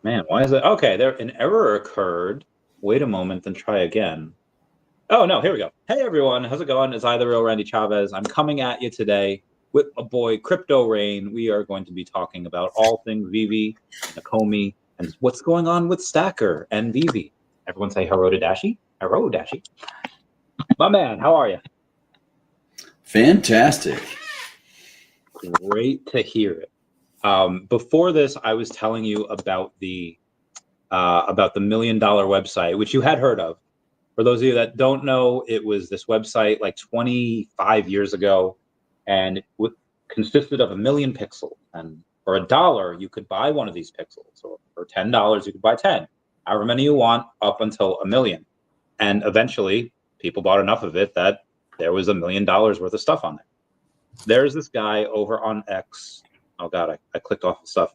Man, why is it? Okay, there an error occurred. Wait a moment, then try again. Oh, no, here we go. Hey, everyone. How's it going? It's I, the real Randy Chavez. I'm coming at you today with a boy, Crypto Rain. We are going to be talking about all things VeVe and Ecomi and what's going on with Stackr and VeVe. Everyone say hello to Dashi. Hello, Dashi. My man, how are you? Fantastic. Great to hear it. Before this, I was telling you about the $1 million website, which you had heard of. For those of you that don't know, it was this website like 25 years ago, and it consisted of 1 million pixels. And for $1, you could buy one of these pixels, or for $10, you could buy 10, however many you want, up until 1 million. And eventually, people bought enough of it that there was $1 million worth of stuff on there. There's this guy over on X. Oh God, I clicked off the stuff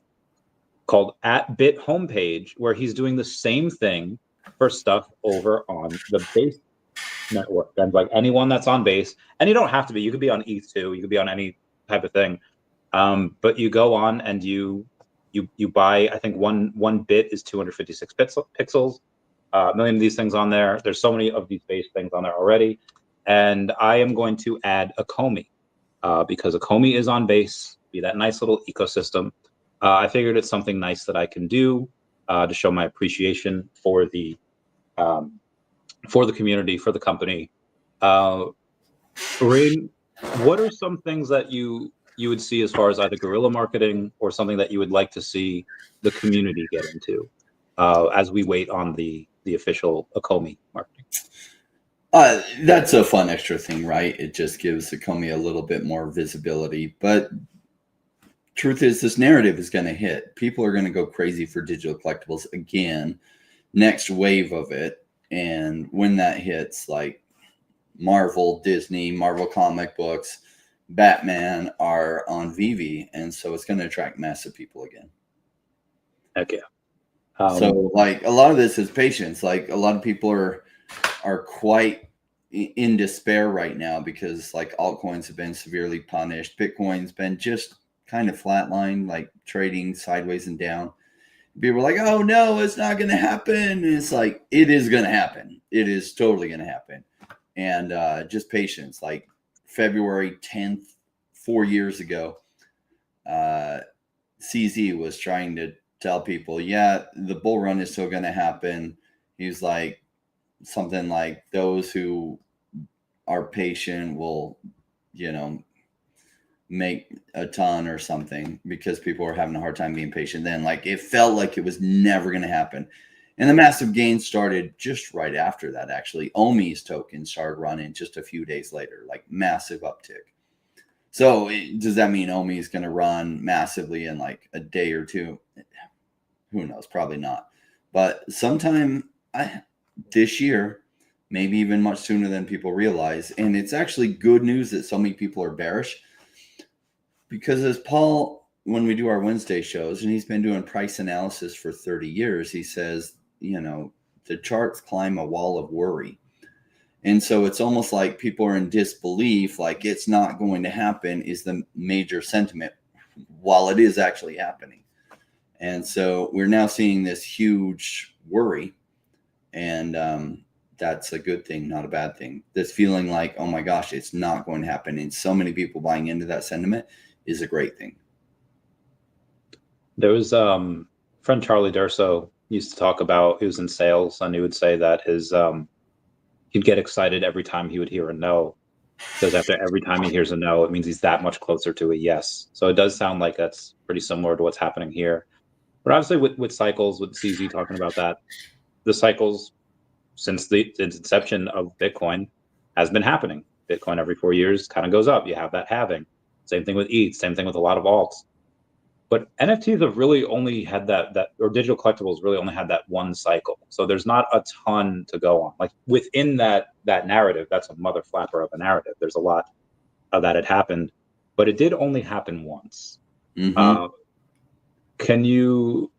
called @bit homepage, where he's doing the same thing for stuff over on the Base network. And like anyone that's on Base, and you don't have to be, you could be on ETH too, you could be on any type of thing. But you go on and you buy, I think one bit is 256 pixels. 1 million of these things on there. There's so many of these Base things on there already. And I am going to add Ecomi because Ecomi is on Base, be that nice little ecosystem. I figured it's something nice that I can do to show my appreciation for the community, for the company. Rain, what are some things that you would see as far as either guerrilla marketing or something that you would like to see the community get into as we wait on the official Ecomi marketing? That's a fun extra thing, right? It just gives Ecomi a little bit more visibility. But truth is, this narrative is going to hit. People are going to go crazy for digital collectibles again, next wave of it. And when that hits, like Marvel, Disney, Marvel comic books, Batman are on VeVe. And so it's going to attract massive people again. Heck yeah. So like a lot of this is patience. Like a lot of people are quite in despair right now because like altcoins have been severely punished. Bitcoin's been just kind of flatline, like trading sideways and down. People are like, oh no, it's not going to happen. And it's like, it is going to happen. It is totally going to happen. And just patience. Like February 10th, 4 years ago, CZ was trying to tell people, yeah, the bull run is still going to happen. He's like, something like those who are patient will, make a ton or something, because people were having a hard time being patient. Then like it felt like it was never going to happen. And the massive gains started just right after that. Actually, OMI's token started running just a few days later, like massive uptick. So does that mean OMI is going to run massively in like a day or two? Who knows? Probably not. But sometime this year, maybe even much sooner than people realize. And it's actually good news that so many people are bearish, because as Paul, when we do our Wednesday shows, and he's been doing price analysis for 30 years, he says, the charts climb a wall of worry. And so it's almost like people are in disbelief, like it's not going to happen is the major sentiment, while it is actually happening. And so we're now seeing this huge worry. And that's a good thing, not a bad thing. This feeling like, oh my gosh, it's not going to happen, and so many people buying into that sentiment is a great thing. There was friend Charlie Durso used to talk about, he was in sales, and he would say that his he'd get excited every time he would hear a no, because after every time he hears a no, it means he's that much closer to a yes. So it does sound like that's pretty similar to what's happening here. But obviously with cycles, with CZ talking about that, the cycles since the inception of Bitcoin has been happening. Bitcoin every 4 years kind of goes up. You have that halving. Same thing with ETH, same thing with a lot of alts. But NFTs have really only had that or digital collectibles really only had that one cycle. So there's not a ton to go on. Like within that narrative, that's a mother flapper of a narrative. There's a lot of that had happened, but it did only happen once. Mm-hmm. Can you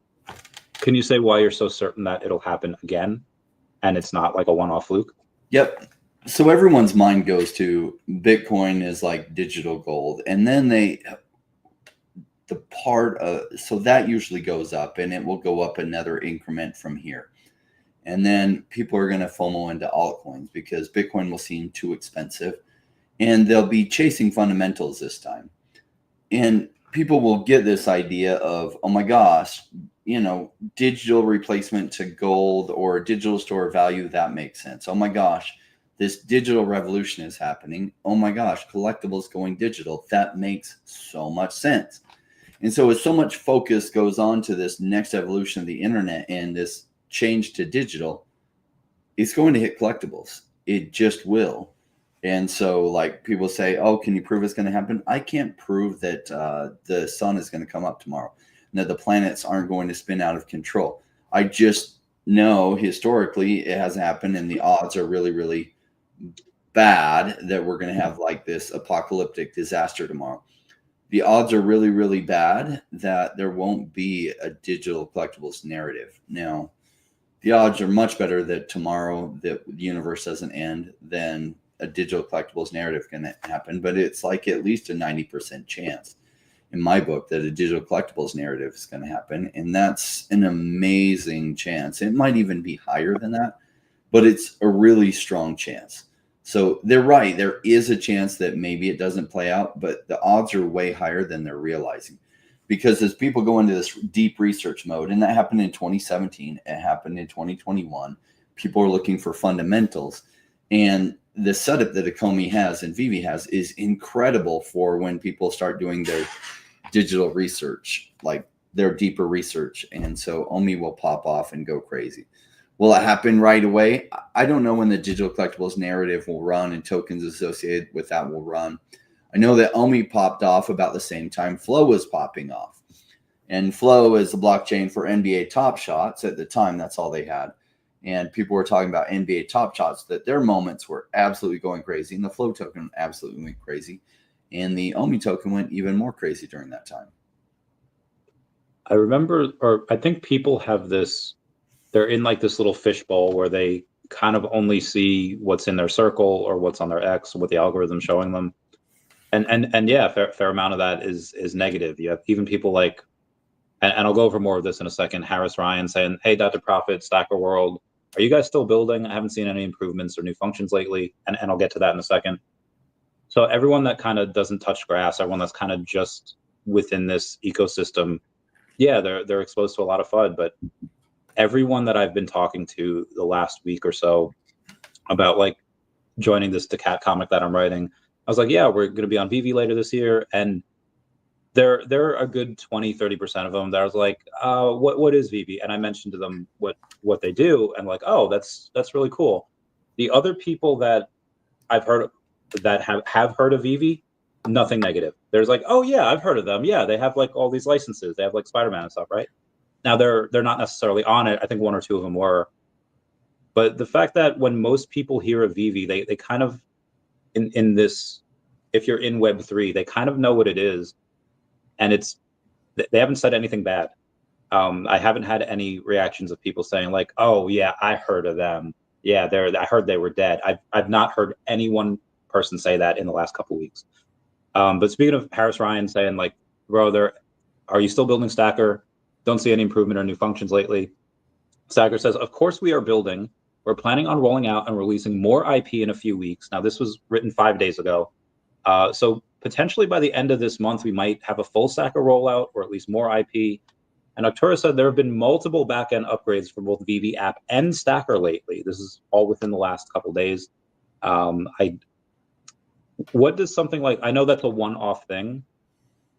say why you're so certain that it'll happen again and it's not like a one-off fluke? Yep. So everyone's mind goes to Bitcoin is like digital gold. And then the part of, so that usually goes up, and it will go up another increment from here. And then people are going to FOMO into altcoins because Bitcoin will seem too expensive, and they'll be chasing fundamentals this time. And people will get this idea of, oh my gosh, you know, digital replacement to gold or digital store of value, that makes sense. Oh my gosh, this digital revolution is happening. Oh my gosh, collectibles going digital. That makes so much sense. And so as so much focus goes on to this next evolution of the internet and this change to digital, it's going to hit collectibles. It just will. And so like people say, oh, can you prove it's going to happen? I can't prove that the sun is going to come up tomorrow, and that the planets aren't going to spin out of control. I just know historically it hasn't happened, and the odds are really, really bad that we're going to have like this apocalyptic disaster tomorrow. The odds are really, really bad that there won't be a digital collectibles narrative. Now, the odds are much better that tomorrow that the universe doesn't end than a digital collectibles narrative can happen, but it's like at least a 90% chance in my book that a digital collectibles narrative is going to happen. And that's an amazing chance. It might even be higher than that, but it's a really strong chance. So they're right. There is a chance that maybe it doesn't play out, but the odds are way higher than they're realizing. Because as people go into this deep research mode, and that happened in 2017, it happened in 2021, people are looking for fundamentals. And the setup that Ecomi has and VeVe has is incredible for when people start doing their digital research, like their deeper research. And so OMI will pop off and go crazy. Will it happen right away? I don't know when the digital collectibles narrative will run and tokens associated with that will run. I know that OMI popped off about the same time Flow was popping off. And Flow is the blockchain for NBA Top Shots. At the time, that's all they had. And people were talking about NBA Top Shots, that their moments were absolutely going crazy. And the Flow token absolutely went crazy. And the OMI token went even more crazy during that time. I remember, or I think people have this, they're in like this little fishbowl where they kind of only see what's in their circle or what's on their X, or what the algorithm's showing them. And yeah, fair amount of that is negative. You have even people like, and I'll go over more of this in a second, Harris Ryan saying, hey, Dr. Profit, Stackr World, are you guys still building? I haven't seen any improvements or new functions lately. And I'll get to that in a second. So everyone that kind of doesn't touch grass, everyone that's kind of just within this ecosystem, yeah, they're exposed to a lot of FUD. But everyone that I've been talking to the last week or so about like joining this Decat comic that I'm writing, I was like, yeah, we're going to be on VeVe later this year. And there are a good 20-30% of them that I was like, what is VeVe? And I mentioned to them what they do, and like, oh, that's really cool. The other people that I've heard that have heard of VeVe, nothing negative. There's like, oh yeah, I've heard of them. Yeah, they have like all these licenses. They have like Spider-Man and stuff, right? Now they're not necessarily on it. I think one or two of them were. But the fact that when most people hear of VeVe, they kind of in this, if you're in Web3, they kind of know what it is. And they haven't said anything bad. I haven't had any reactions of people saying like, "Oh yeah, I heard of them. Yeah, I heard they were dead." I've not heard any one person say that in the last couple of weeks. But speaking of Harris Ryan saying like, "Bro, are you still building Stackr? Don't see any improvement or new functions lately." Stackr says, "Of course we are building. We're planning on rolling out and releasing more IP in a few weeks." Now this was written 5 days ago, so potentially by the end of this month, we might have a full Stackr rollout or at least more IP. And Arturo said there have been multiple backend upgrades for both VeVe app and Stackr lately. This is all within the last couple of days. What does something like, I know that's a one-off thing,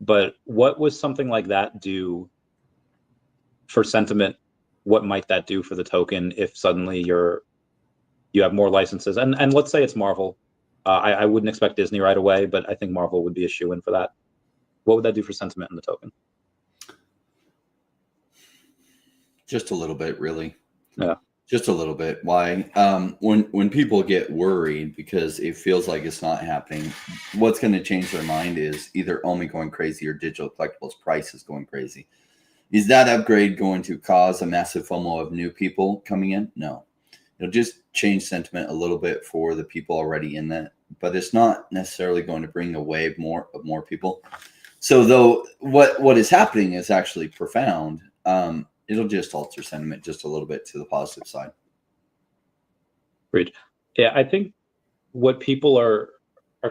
but what was something like that do for sentiment? What might that do for the token if suddenly you have more licenses? And let's say it's Marvel. I wouldn't expect Disney right away, but I think Marvel would be a shoo-in for that. What would that do for sentiment in the token? Just a little bit, really. Yeah. Just a little bit. Why? When people get worried because it feels like it's not happening, what's going to change their mind is either OMI going crazy or digital collectibles prices going crazy. Is that upgrade going to cause a massive FOMO of new people coming in? No. It'll just change sentiment a little bit for the people already in that, but it's not necessarily going to bring a wave of more people. So though what is happening is actually profound. It'll just alter sentiment just a little bit to the positive side. Great. Yeah, I think what people are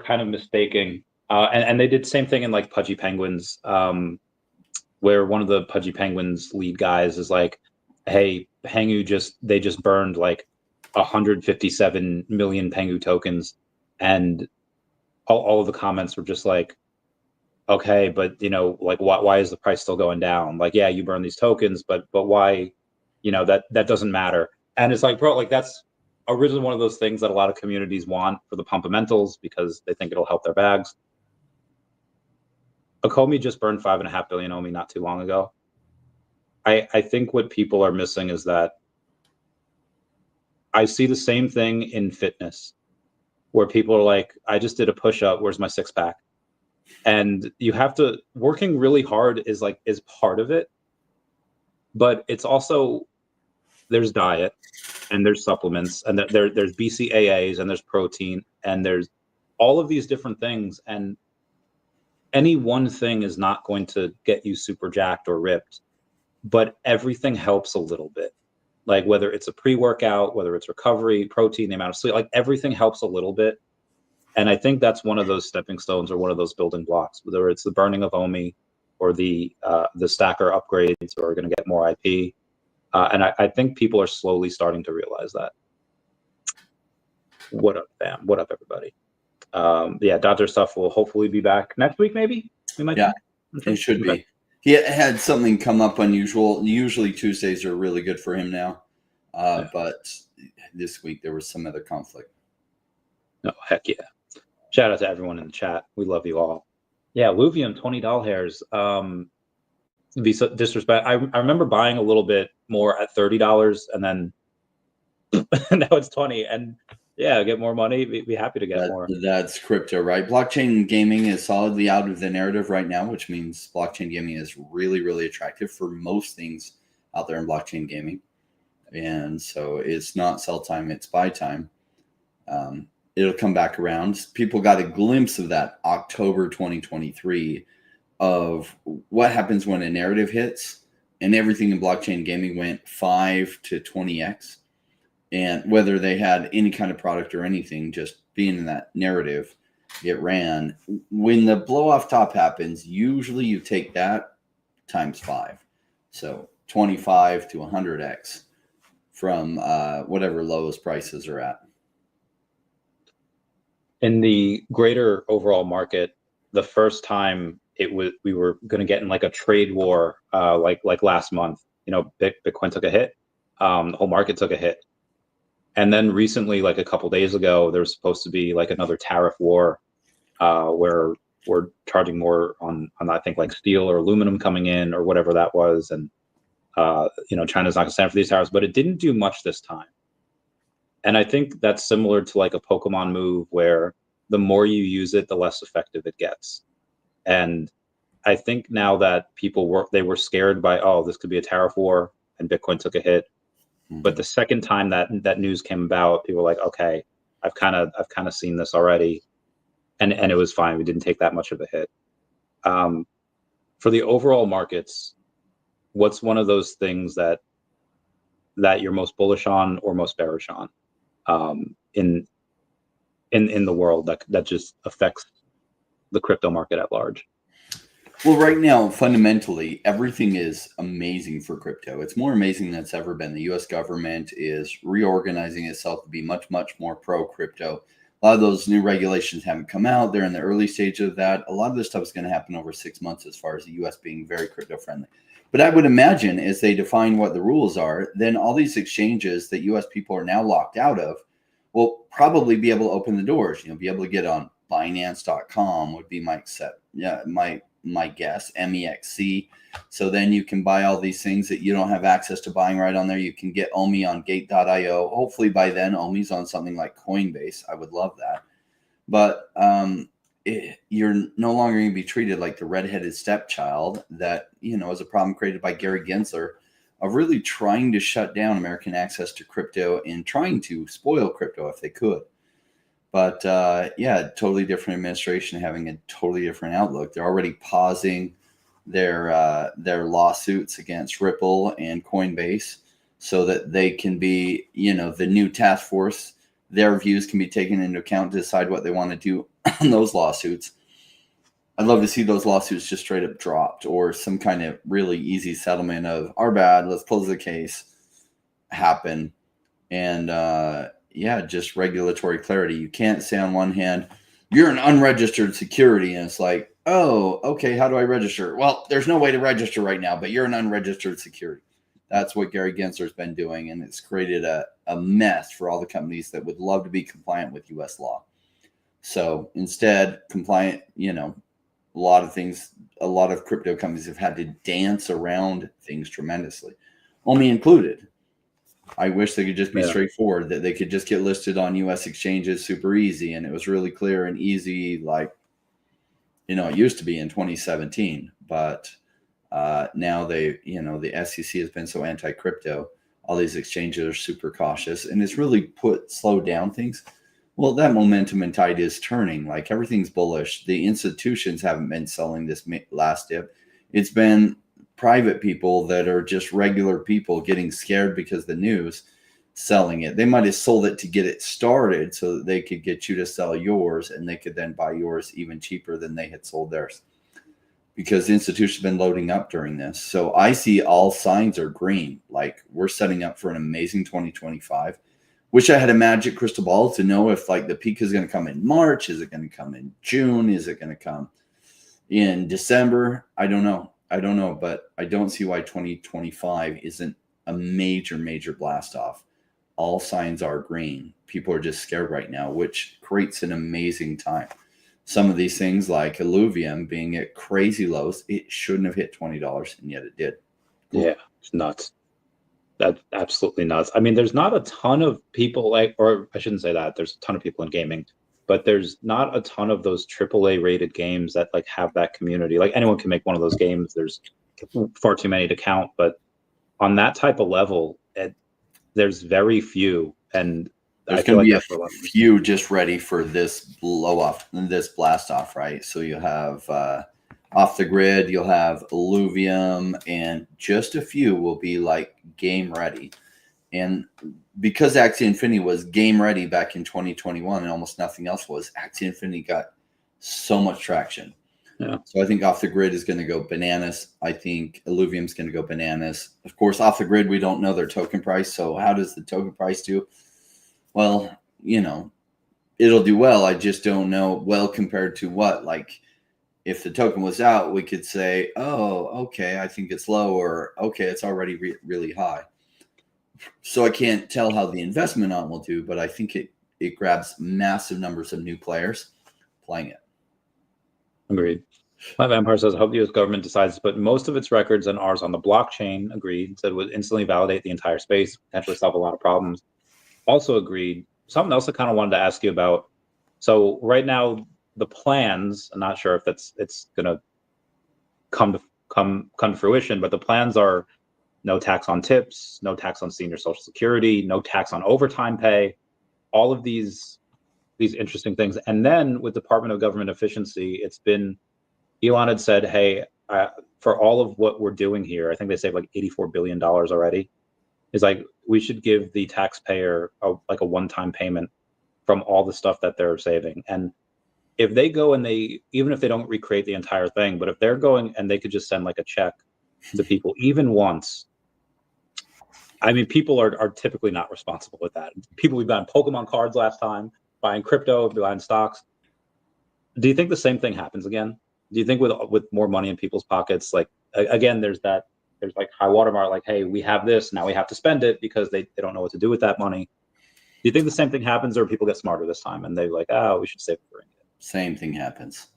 kind of mistaking, and they did the same thing in like Pudgy Penguins, where one of the Pudgy Penguins lead guys is like, hey, Pengu they just burned like 157 million Pengu tokens, and all of the comments were just like, okay, but like why is the price still going down? Like, yeah, you burn these tokens, but why? That doesn't matter. And it's like, bro, like that's originally one of those things that a lot of communities want for the pumpamentals because they think it'll help their bags. Ecomi just burned 5.5 billion OMI not too long ago. I think what people are missing is that I see the same thing in fitness where people are like, I just did a push-up, where's my six-pack? And you have to, working really hard is part of it, but it's also, there's diet and there's supplements and there's BCAAs and there's protein and there's all of these different things. And any one thing is not going to get you super jacked or ripped, but everything helps a little bit. Like whether it's a pre-workout, whether it's recovery, protein, the amount of sleep, like everything helps a little bit. And I think that's one of those stepping stones or one of those building blocks, whether it's the burning of OMI or the Stackr upgrades or are going to get more IP. And I think people are slowly starting to realize that. What up, fam? What up, everybody? Yeah, Dr. Stuff will hopefully be back next week, maybe? We might. Yeah, it should be. He had something come up unusual. Usually Tuesdays are really good for him now. But this week there was some other conflict. Oh, heck yeah. Shout out to everyone in the chat. We love you all. Yeah, Luvium, $20 hairs. Be so disrespect. I remember buying a little bit more at $30 and then now it's 20. And yeah, get more money. Be happy to get more. That's crypto, right? Blockchain gaming is solidly out of the narrative right now, which means blockchain gaming is really, really attractive for most things out there in blockchain gaming. And so it's not sell time, it's buy time. It'll come back around. People got a glimpse of that October 2023 of what happens when a narrative hits, and everything in blockchain gaming went 5 to 20x. And whether they had any kind of product or anything, just being in that narrative, it ran. When the blow off top happens, usually you take that times 5. So 25 to 100x from whatever lowest prices are at. In the greater overall market, the first time we were going to get in like a trade war, like last month, Bitcoin took a hit, the whole market took a hit. And then recently, like a couple days ago, there was supposed to be like another tariff war where we're charging more on I think like steel or aluminum coming in or whatever that was. And, China's not going to stand for these tariffs, but it didn't do much this time. And I think that's similar to like a Pokemon move where the more you use it, the less effective it gets. And I think now that people were scared by, oh, this could be a tariff war and Bitcoin took a hit. Mm-hmm. But the second time that news came about, people were like, okay, I've kind of seen this already. And it was fine. We didn't take that much of a hit. For the overall markets, what's one of those things that you're most bullish on or most bearish on in the world that just affects the crypto market at large? Well, right now, fundamentally, everything is amazing for crypto. It's more amazing than it's ever been. The U.S. government is reorganizing itself to be much, much more pro-crypto. A lot of those new regulations haven't come out. They're in the early stage of that. A lot of this stuff is going to happen over 6 months as far as the U.S. being very crypto-friendly. But I would imagine as they define what the rules are, then all these exchanges that U.S. people are now locked out of will probably be able to open the doors. Be able to get on Binance.com would be my guess, MEXC. So then you can buy all these things that you don't have access to buying right on there. You can get OMI on Gate.io. Hopefully by then OMI's on something like Coinbase. I would love that. But you're no longer going to be treated like the redheaded stepchild that, is a problem created by Gary Gensler of really trying to shut down American access to crypto and trying to spoil crypto if they could. But yeah, totally different administration having a totally different outlook. They're already pausing their lawsuits against Ripple and Coinbase so that they can be, the new task force. Their views can be taken into account to decide what they want to do on those lawsuits. I'd love to see those lawsuits just straight up dropped, or some kind of really easy settlement of our bad, let's close the case happen. And yeah, just regulatory clarity. You can't say on one hand, you're an unregistered security, and it's like, oh, okay, how do I register? Well, there's no way to register right now, but you're an unregistered security. That's what Gary Gensler's been doing, and it's created a mess for all the companies that would love to be compliant with U.S. law. So instead, compliant, a lot of crypto companies have had to dance around things tremendously, OMI included. I wish they could just be straightforward, that they could just get listed on U.S. exchanges super easy. And it was really clear and easy, like, it used to be in 2017. But now the SEC has been so anti-crypto. All these exchanges are super cautious. And it's really slowed down things. Well, that momentum and tide is turning. Like, everything's bullish. The institutions haven't been selling this last dip. It's been private people that are just regular people getting scared because of the news selling it. They might have sold it to get it started so that they could get you to sell yours, and they could then buy yours even cheaper than they had sold theirs, because the institutions have been loading up during this. So I see all signs are green. Like, we're setting up for an amazing 2025. Wish I had a magic crystal ball to know if, like, the peak is going to come in March. Is it going to come in June? Is it going to come in December? I don't know, but I don't see why 2025 isn't a major blast off. All signs are green. People are just scared right now, which creates an amazing time. Some of these things, like Illuvium being at crazy lows, it shouldn't have hit $20, and yet it did. Yeah, it's nuts. That's absolutely nuts. I mean, there's not a ton of people, or I shouldn't say that. There's a ton of people in gaming, but there's not a ton of those AAA rated games that have that community. Like, anyone can make one of those games. There's far too many to count, but on that type of level, there's very few, and there's going to be a few just ready for this blast off, right? So you have off the grid, you'll have Illuvium, and just a few will be like game ready. And because Axie Infinity was game ready back in 2021 and almost nothing else was, Axie Infinity got so much traction. Yeah. So I think off the grid is going to go bananas. I think Illuvium is going to go bananas. Of course, off the grid, we don't know their token price. So how does the token price do? Well, it'll do well. I just don't know well compared to what. Like, if the token was out, we could say, oh, okay, I think it's low, or okay, it's already really high. So I can't tell how the investment on will do, but I think it grabs massive numbers of new players playing it. Agreed. My Vampire says, I hope the U.S. government decides to put most of its records and ours on the blockchain. Agreed. Said would instantly validate the entire space, potentially solve a lot of problems. Also agreed. Something else I kind of wanted to ask you about. So right now, the plans, I'm not sure if it's going to come to fruition, but the plans are no tax on tips, no tax on senior Social Security, no tax on overtime pay, all of these interesting things. And then with Department of Government Efficiency, it's been, Elon had said, hey, for all of what we're doing here, I think they saved like $84 billion already. Is like, we should give the taxpayer a one-time payment from all the stuff that they're saving. And if they go and even if they don't recreate the entire thing, but if they're going and they could just send like a check to people even once, I mean, people are typically not responsible with that. People, we've buying Pokemon cards last time, buying crypto, buying stocks. Do you think the same thing happens again? Do you think with more money in people's pockets, like, again, there's like high watermark, like, hey, we have this, now we have to spend it because they don't know what to do with that money. Do you think the same thing happens, or people get smarter this time and they're like, oh, we should save it for it? Same thing happens.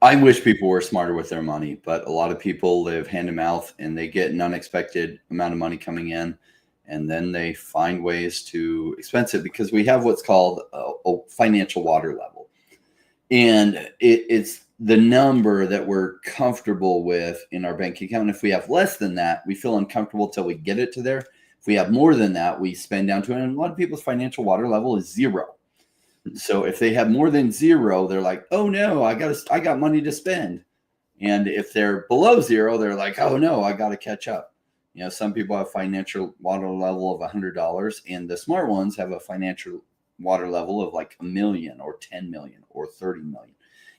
I wish people were smarter with their money, but a lot of people live hand to mouth and they get an unexpected amount of money coming in, and then they find ways to expense it, because we have what's called a financial water level. And it's the number that we're comfortable with in our bank account. If we have less than that, we feel uncomfortable till we get it to there. If we have more than that, we spend down to it. And a lot of people's financial water level is 0. So if they have more than 0, they're like, oh no, I got money to spend. And if they're below 0, they're like, oh no, I got to catch up. You know, some people have financial water level of $100, and the smart ones have a financial water level of like 1 million or 10 million or 30 million.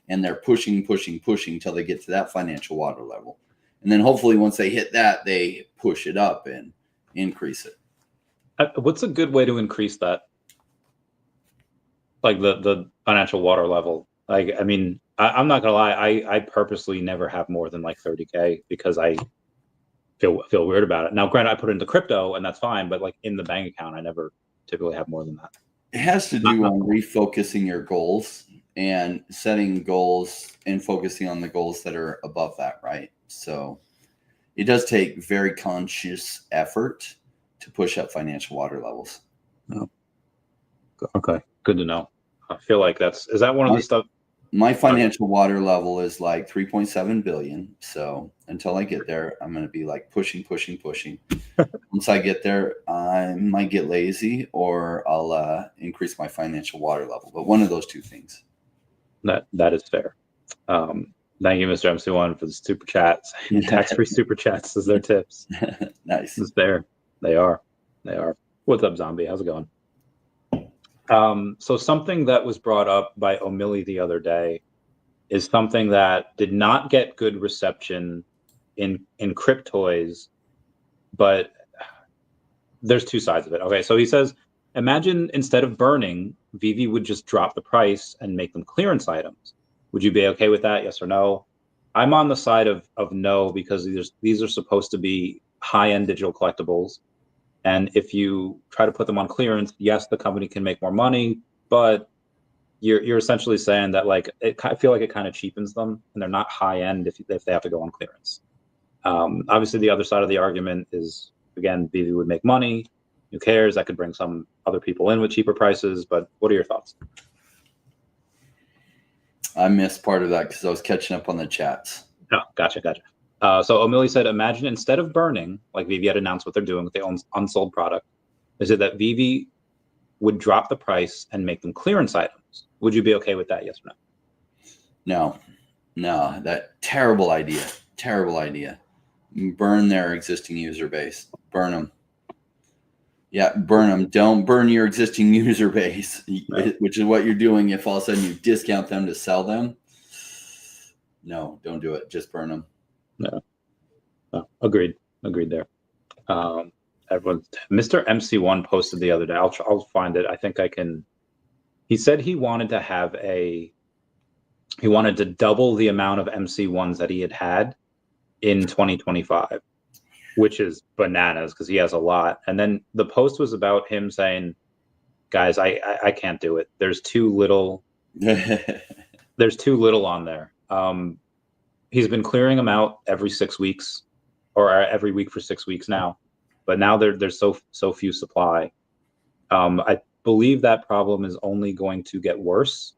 And they're pushing till they get to that financial water level. And then hopefully once they hit that, they push it up and increase it. What's a good way to increase that? Like the financial water level? Like, I mean, I'm not gonna lie, I purposely never have more than like 30K because I feel weird about it. Now, granted, I put it into crypto and that's fine, but like in the bank account, I never typically have more than that. It has to do on refocusing your goals and setting goals and focusing on the goals that are above that, right? So it does take very conscious effort to push up financial water levels. Oh. Okay, good to know. I feel like is that one of the stuff? My financial water level is like 3.7 billion. So until I get there, I'm going to be like pushing. Once I get there, I might get lazy or I'll increase my financial water level. But one of those two things. That is fair. Thank you, Mr. MC1, for the super chats. Tax-free super chats as their tips. Nice. It's fair. They are. What's up, Zombie? How's it going? So something that was brought up by O'Malley the other day is something that did not get good reception in Cryptoys, but there's two sides of it. Okay, so he says, imagine instead of burning, VeVe would just drop the price and make them clearance items. Would you be okay with that? Yes or no? I'm on the side of no, because these are supposed to be high-end digital collectibles. And if you try to put them on clearance, yes, the company can make more money, but you're essentially saying that like I feel like it kind of cheapens them, and they're not high end if they have to go on clearance. Obviously, the other side of the argument is, again, VeVe would make money. Who cares? I could bring some other people in with cheaper prices. But what are your thoughts? I missed part of that because I was catching up on the chats. Oh, gotcha. So O'Malley said, imagine instead of burning, like VeVe had announced what they're doing with their own unsold product, they said that VeVe would drop the price and make them clearance items. Would you be okay with that? Yes or no? No, that terrible idea. Burn their existing user base. Burn them. Yeah, burn them. Don't burn your existing user base, right, which is what you're doing if all of a sudden you discount them to sell them. No, don't do it. Just burn them. No. Agreed there. Everyone, Mr. MC1 posted the other day. I'll find it. I think I can. He said he wanted to double the amount of MC1s that he had in 2025, which is bananas because he has a lot. And then the post was about him saying, guys, I can't do it. There's too little. There's too little on there. He's been clearing them out every 6 weeks or every week for 6 weeks now. But now there's so few supply. I believe that problem is only going to get worse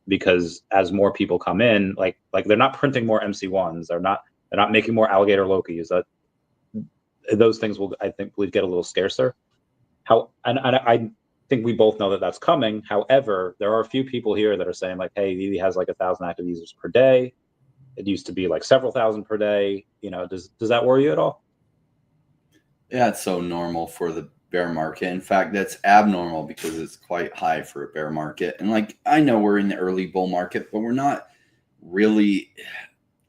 because as more people come in, like they're not printing more MC1s, they're not making more alligator Lokis. Those things will, I believe, get a little scarcer. I think we both know that that's coming. However, there are a few people here that are saying like, hey, VeVe has like 1,000 active users per day. It used to be like several thousand per day. You know, does that worry you at all? Yeah, it's so normal for the bear market. In fact, that's abnormal because it's quite high for a bear market. And like, I know we're in the early bull market, but we're not really,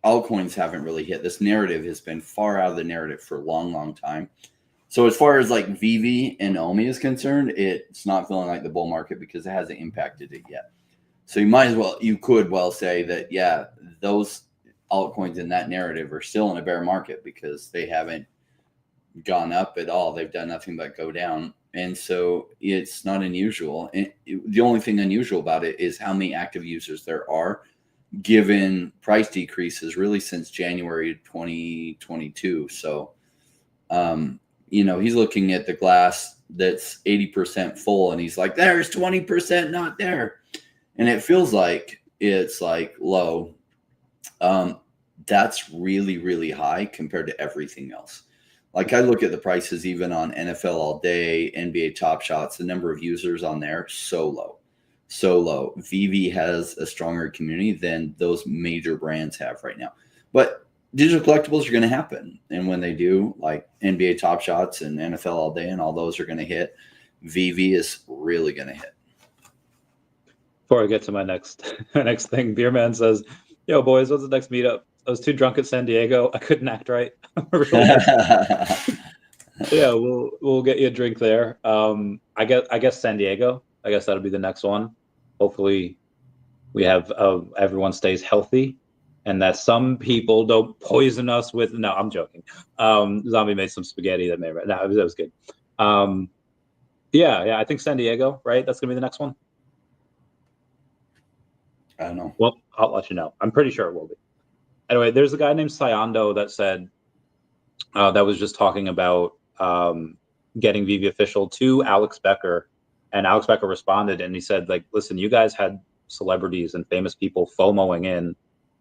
altcoins haven't really hit. This narrative has been far out of the narrative for a long time. So as far as like VeVe and OMI is concerned, it's not feeling like the bull market because it hasn't impacted it yet. So you could well say that, yeah, those altcoins in that narrative are still in a bear market because they haven't gone up at all. They've done nothing but go down. And so it's not unusual. And the only thing unusual about it is how many active users there are given price decreases really since January 2022. So, he's looking at the glass that's 80% full and he's like, there's 20% not there. And it feels like it's like low. That's really, really high compared to everything else. Like I look at the prices even on NFL All Day, NBA Top Shots, the number of users on there, so low. so low. VeVe has a stronger community than those major brands have right now. But digital collectibles are going to happen. And when they do, like NBA Top Shots and NFL All Day and all those are going to hit, VeVe is really going to hit. Before I get to my next thing, Beerman says, "Yo, boys, what's the next meetup? I was too drunk at San Diego. I couldn't act right." Really? Yeah, we'll get you a drink there. I guess San Diego. I guess that'll be the next one. Hopefully, we have everyone stays healthy, and that some people poison us with. No, I'm joking. Zombie made some spaghetti that made. No, that was good. Yeah. I think San Diego. Right, that's gonna be the next one. I don't know. Well, I'll let you know. I'm pretty sure it will be. Anyway, there's a guy named Sayando that said that was just talking about getting VeVe official to Alex Becker, and Alex Becker responded and he said, like, listen, you guys had celebrities and famous people FOMOing in.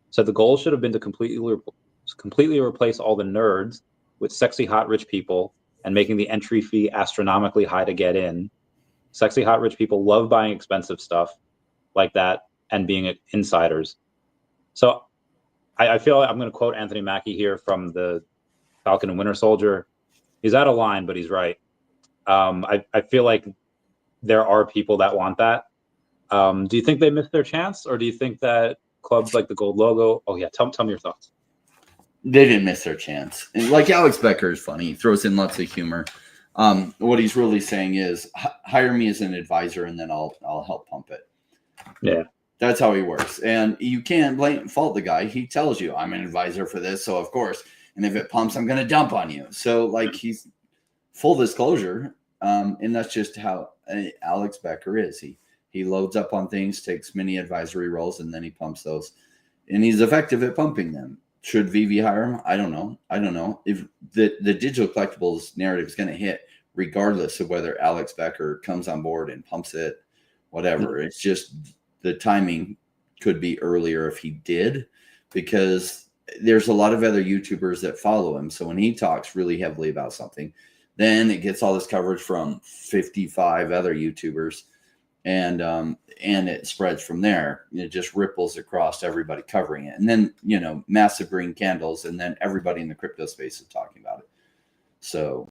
So the goal should have been to completely replace all the nerds with sexy hot rich people and making the entry fee astronomically high to get in. Sexy hot rich people love buying expensive stuff like that and being insiders. So I feel like I'm going to quote Anthony Mackie here from the Falcon and Winter Soldier. He's out of line, but he's right. I feel like there are people that want that. Do you think they missed their chance, or do you think that clubs like the Gold Logo? Oh yeah, tell me your thoughts. They didn't miss their chance. And like Alex Becker is funny. He throws in lots of humor. What he's really saying is hire me as an advisor and then I'll help pump it. Yeah. That's how he works. And you can't fault the guy. He tells you, I'm an advisor for this. So of course, and if it pumps, I'm going to dump on you. So like he's full disclosure. And that's just how Alex Becker is. He loads up on things, takes many advisory roles, and then he pumps those. And he's effective at pumping them. Should VeVe hire him? I don't know. If the digital collectibles narrative is going to hit, regardless of whether Alex Becker comes on board and pumps it, whatever. It's just the timing could be earlier if he did, because there's a lot of other YouTubers that follow him. So when he talks really heavily about something, then it gets all this coverage from 55 other YouTubers, and it spreads from there. It just ripples across everybody covering it. And then, massive green candles, and then everybody in the crypto space is talking about it. So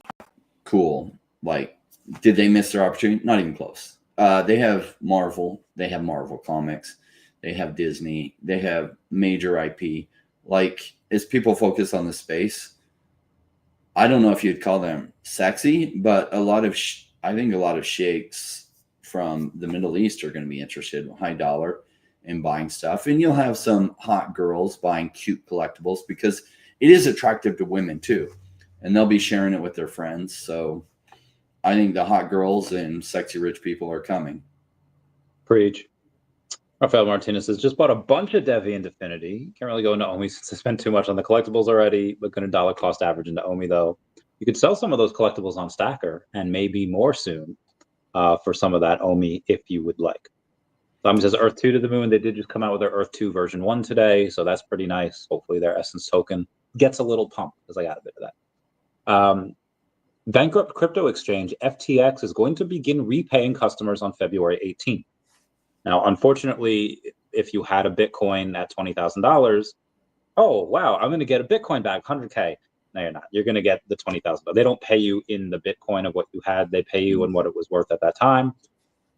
cool. Like, did they miss their opportunity? Not even close. They have Marvel. They have Marvel Comics. They have Disney. They have major IP. Like, as people focus on the space, I don't know if you'd call them sexy, but I think a lot of sheikhs from the Middle East are going to be interested in high dollar in buying stuff. And you'll have some hot girls buying cute collectibles because it is attractive to women too. And they'll be sharing it with their friends. So I think the hot girls and sexy rich people are coming. Preach. Rafael Martinez says, just bought a bunch of Devi and Definity. Can't really go into OMI since I spent too much on the collectibles already, but going to dollar cost average into OMI though. You could sell some of those collectibles on Stackr and maybe more soon for some of that OMI if you would like. Zombie says Earth 2 to the moon. They did just come out with their Earth 2 version 1 today, so that's pretty nice. Hopefully their Essence token gets a little pump because I got a bit of that. Bankrupt crypto exchange FTX is going to begin repaying customers on February 18th. Now, unfortunately, if you had a Bitcoin at $20,000, oh, wow, I'm going to get a Bitcoin back, 100K. No, you're not. You're going to get the $20,000. They don't pay you in the Bitcoin of what you had. They pay you in what it was worth at that time.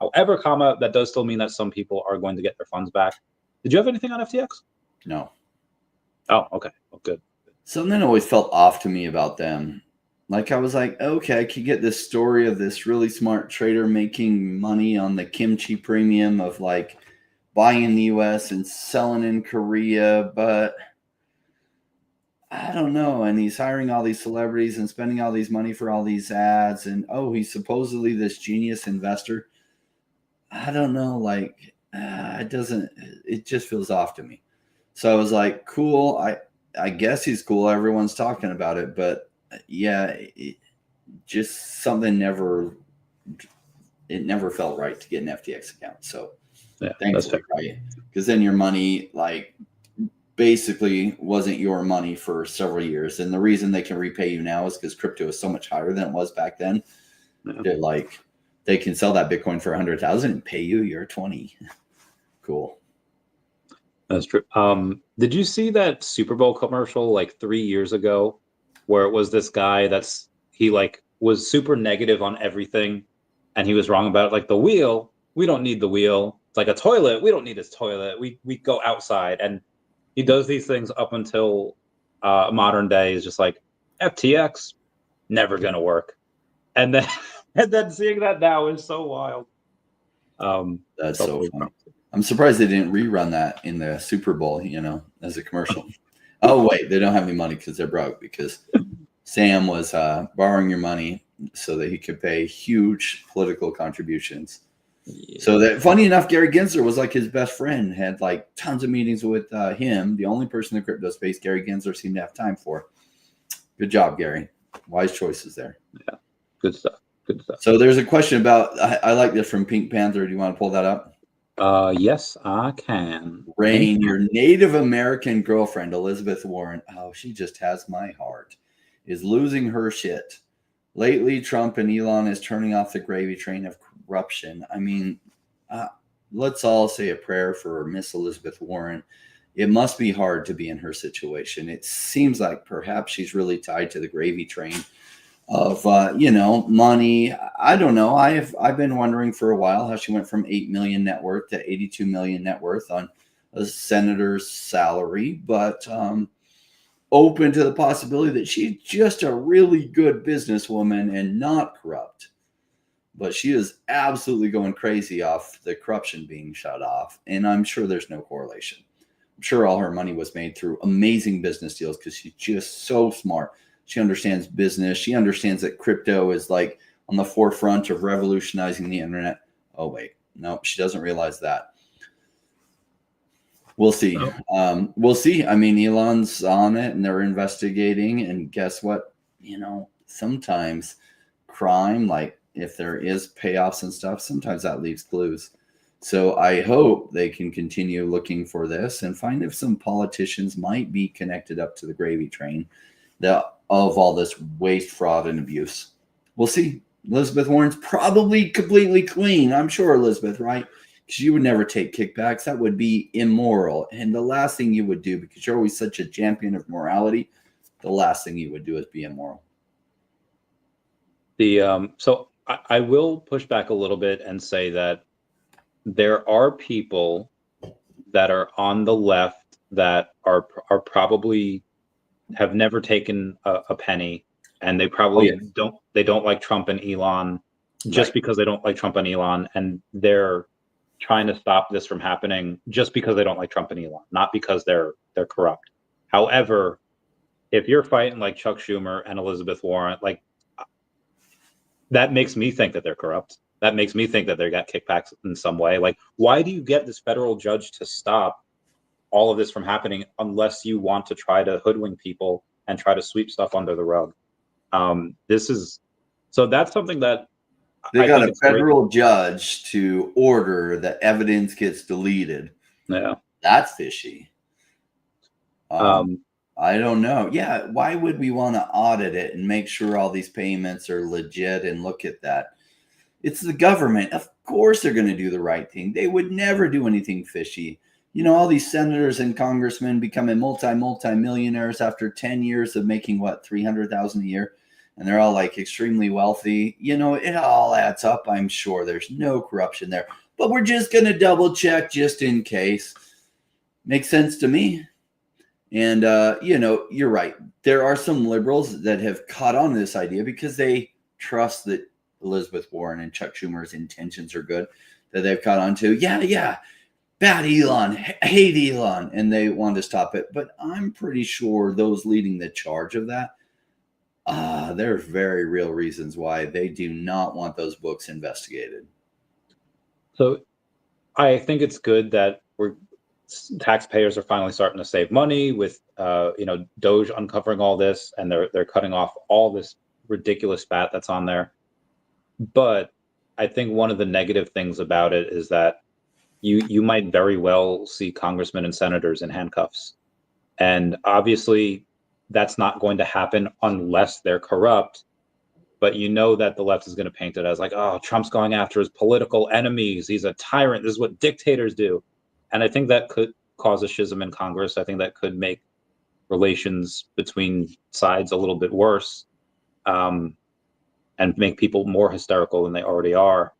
However, that does still mean that some people are going to get their funds back. Did you have anything on FTX? No. Oh, okay. Well, good. Something always felt off to me about them. Like, I was like, okay, I could get this story of this really smart trader making money on the kimchi premium of like buying in the US and selling in Korea, but I don't know. And he's hiring all these celebrities and spending all these money for all these ads. And, he's supposedly this genius investor. I don't know. Like, it just feels off to me. So I was like, cool. I guess he's cool. Everyone's talking about it, but yeah, just something never felt right to get an FTX account. So yeah, thankfully, right? Because then your money like basically wasn't your money for several years. And the reason they can repay you now is because crypto is so much higher than it was back then. Yeah. They're like, they can sell that Bitcoin for 100,000 and pay you your 20. Cool. That's true. Did you see that Super Bowl commercial like 3 years ago, where it was this guy he like was super negative on everything, and he was wrong about it? Like the wheel, we don't need the wheel. It's like a toilet, we don't need this toilet. We go outside, and he does these things up until modern day is just like FTX, never gonna work, and then and then seeing that now is so wild. That's so funny. I'm surprised they didn't rerun that in the Super Bowl, as a commercial. Oh, wait, they don't have any money because they're broke, because Sam was borrowing your money so that he could pay huge political contributions. Yeah. So that, funny enough, Gary Gensler was like his best friend, had like tons of meetings with him. The only person in the crypto space Gary Gensler seemed to have time for. Good job, Gary. Wise choices there. Yeah, good stuff. Good stuff. So there's a question about, I like this from Pink Panther. Do you want to pull that up? Yes, I can. Rain, your Native American girlfriend, Elizabeth Warren, oh, she just has my heart, is losing her shit. Lately, Trump and Elon is turning off the gravy train of corruption. I mean, let's all say a prayer for Miss Elizabeth Warren. It must be hard to be in her situation. It seems like perhaps she's really tied to the gravy train of money. I don't know. I've been wondering for a while how she went from 8 million net worth to 82 million net worth on a senator's salary, but open to the possibility that she's just a really good businesswoman and not corrupt. But she is absolutely going crazy off the corruption being shut off, and I'm sure there's no correlation. I'm sure all her money was made through amazing business deals because she's just so smart. She understands business. She understands that crypto is like on the forefront of revolutionizing the internet. Oh, wait. No, she doesn't realize that. We'll see. We'll see. I mean, Elon's on it and they're investigating. And guess what? Sometimes crime, like if there is payoffs and stuff, sometimes that leaves clues. So I hope they can continue looking for this and find if some politicians might be connected up to the gravy train of all this waste, fraud, and abuse. We'll see. Elizabeth Warren's probably completely clean. I'm sure, Elizabeth, right? Because you would never take kickbacks. That would be immoral. And the last thing you would do, because you're always such a champion of morality, the last thing you would do is be immoral. So I will push back a little bit and say that there are people that are on the left that are probably have never taken a penny, and they probably don't like Trump and Elon just because they don't like Trump and Elon, and they're trying to stop this from happening just because they don't like Trump and Elon, not because they're corrupt. However, if you're fighting like Chuck Schumer and Elizabeth Warren, like that makes me think that they're corrupt. That makes me think that they got kickbacks in some way. Like, why do you get this federal judge to stop all of this from happening unless you want to try to hoodwink people and try to sweep stuff under the rug? So that's something that they got a federal judge to order that evidence gets deleted. Yeah, that's fishy. I don't know. Yeah, why would we want to audit it and make sure all these payments are legit and look at that? It's the government. Of course they're going to do the right thing. They would never do anything fishy. All these senators and congressmen becoming multi-millionaires after 10 years of making $300,000 a year, and they're all like extremely wealthy. It all adds up. I'm sure there's no corruption there, but we're just going to double check just in case. Makes sense to me. And you're right. There are some liberals that have caught on to this idea because they trust that Elizabeth Warren and Chuck Schumer's intentions are good, that they've caught on to. Yeah. Bad Elon, hate Elon, and they want to stop it. But I'm pretty sure those leading the charge of that, there are very real reasons why they do not want those books investigated. So I think it's good that taxpayers are finally starting to save money with Doge uncovering all this, and they're cutting off all this ridiculous spat that's on there. But I think one of the negative things about it is that you might very well see congressmen and senators in handcuffs. And obviously that's not going to happen unless they're corrupt. but you know that the left is going to paint it as like, oh, Trump's going after his political enemies. He's a tyrant. This is what dictators do. And I think that could cause a schism in Congress. I think that could make relations between sides a little bit worse, and make people more hysterical than they already are.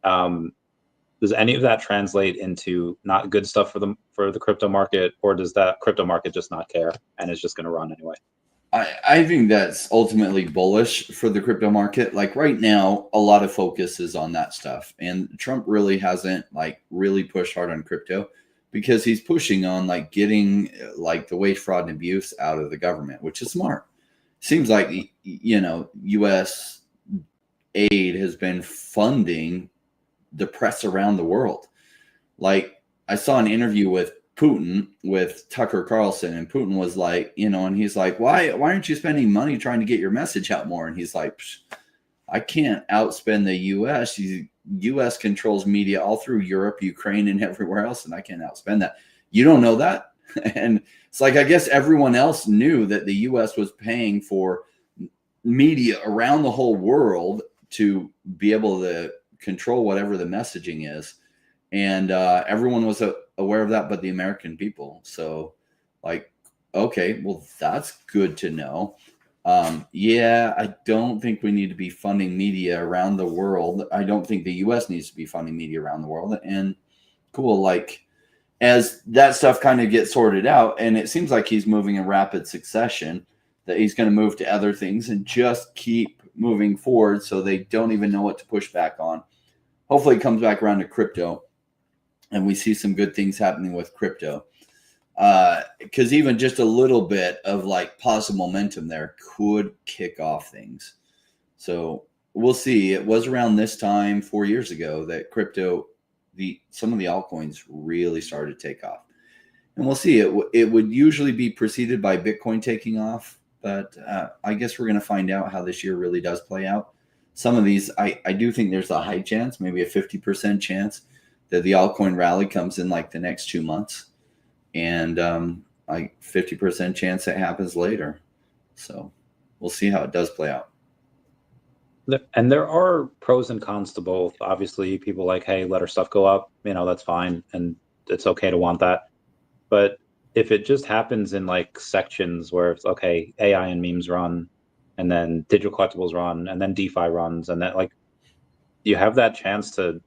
Does any of that translate into not good stuff for the crypto market, or does that crypto market just not care and is just going to run anyway? I think that's ultimately bullish for the crypto market. Like right now, a lot of focus is on that stuff. And Trump really hasn't like really pushed hard on crypto because he's pushing on like getting like the wage fraud and abuse out of the government, which is smart. Seems like, you know, U.S. aid has been funding the press around the world. Like I saw an interview with Putin with Tucker Carlson, and Putin was like, you know, and he's like, why aren't you spending money trying to get your message out more? And he's like, I can't outspend the U.S. U.S. controls media all through Europe, Ukraine, and everywhere else, and I can't outspend that. You don't know that? And it's like, I guess everyone else knew that the U.S. was paying for media around the whole world to be able to control whatever the messaging is. And everyone was aware of that but the American people. So like, okay, well, that's good to know. Yeah, I don't think we need to be funding media around the world. I don't think the U.S. needs to be funding media around the world. And cool, like as that stuff kind of gets sorted out, and it seems like he's moving in rapid succession, that he's going to move to other things and just keep moving forward so they don't even know what to push back on. Hopefully it comes back around to crypto and we see some good things happening with crypto. Because even just a little bit of like positive momentum there could kick off things. So we'll see. It was around this time 4 years ago that crypto, some of the altcoins really started to take off. And we'll see. It would usually be preceded by Bitcoin taking off. But I guess we're going to find out how this year really does play out. Some of these, I do think there's a high chance, maybe a 50% chance that the altcoin rally comes in like the next 2 months. And like 50% chance it happens later. So we'll see how it does play out. And there are pros and cons to both. Obviously, people like, hey, let our stuff go up. You know, that's fine. And it's okay to want that. But if it just happens in like sections where it's okay, AI and memes run, and then digital collectibles run, and then DeFi runs, and then like you have that chance to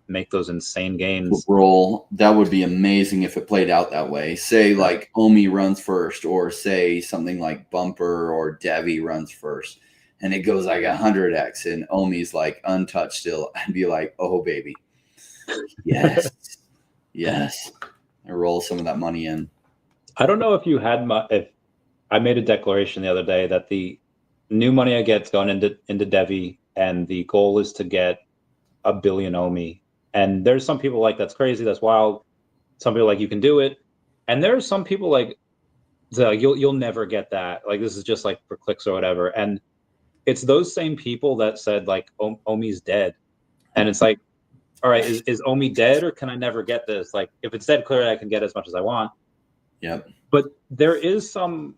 make those insane gains. Roll, that would be amazing if it played out that way. Say like OMI runs first, or say something like Bumper or Devi runs first, and it goes like 100x, and OMI's like untouched still. I'd be like, oh baby, yes, yes, and roll some of that money in. I don't know if you had if I made a declaration the other day that the new money I get is going into Devi, and the goal is to get 1 billion OMI. And there's some people like, that's crazy, that's wild. Some people like, you can do it. And there's some people like, you'll never get that. Like, this is just like for clicks or whatever. And it's those same people that said like, OMI's dead. And it's like, all right, is OMI dead, or can I never get this? Like, if it's dead, clearly I can get as much as I want. Yep. But there is some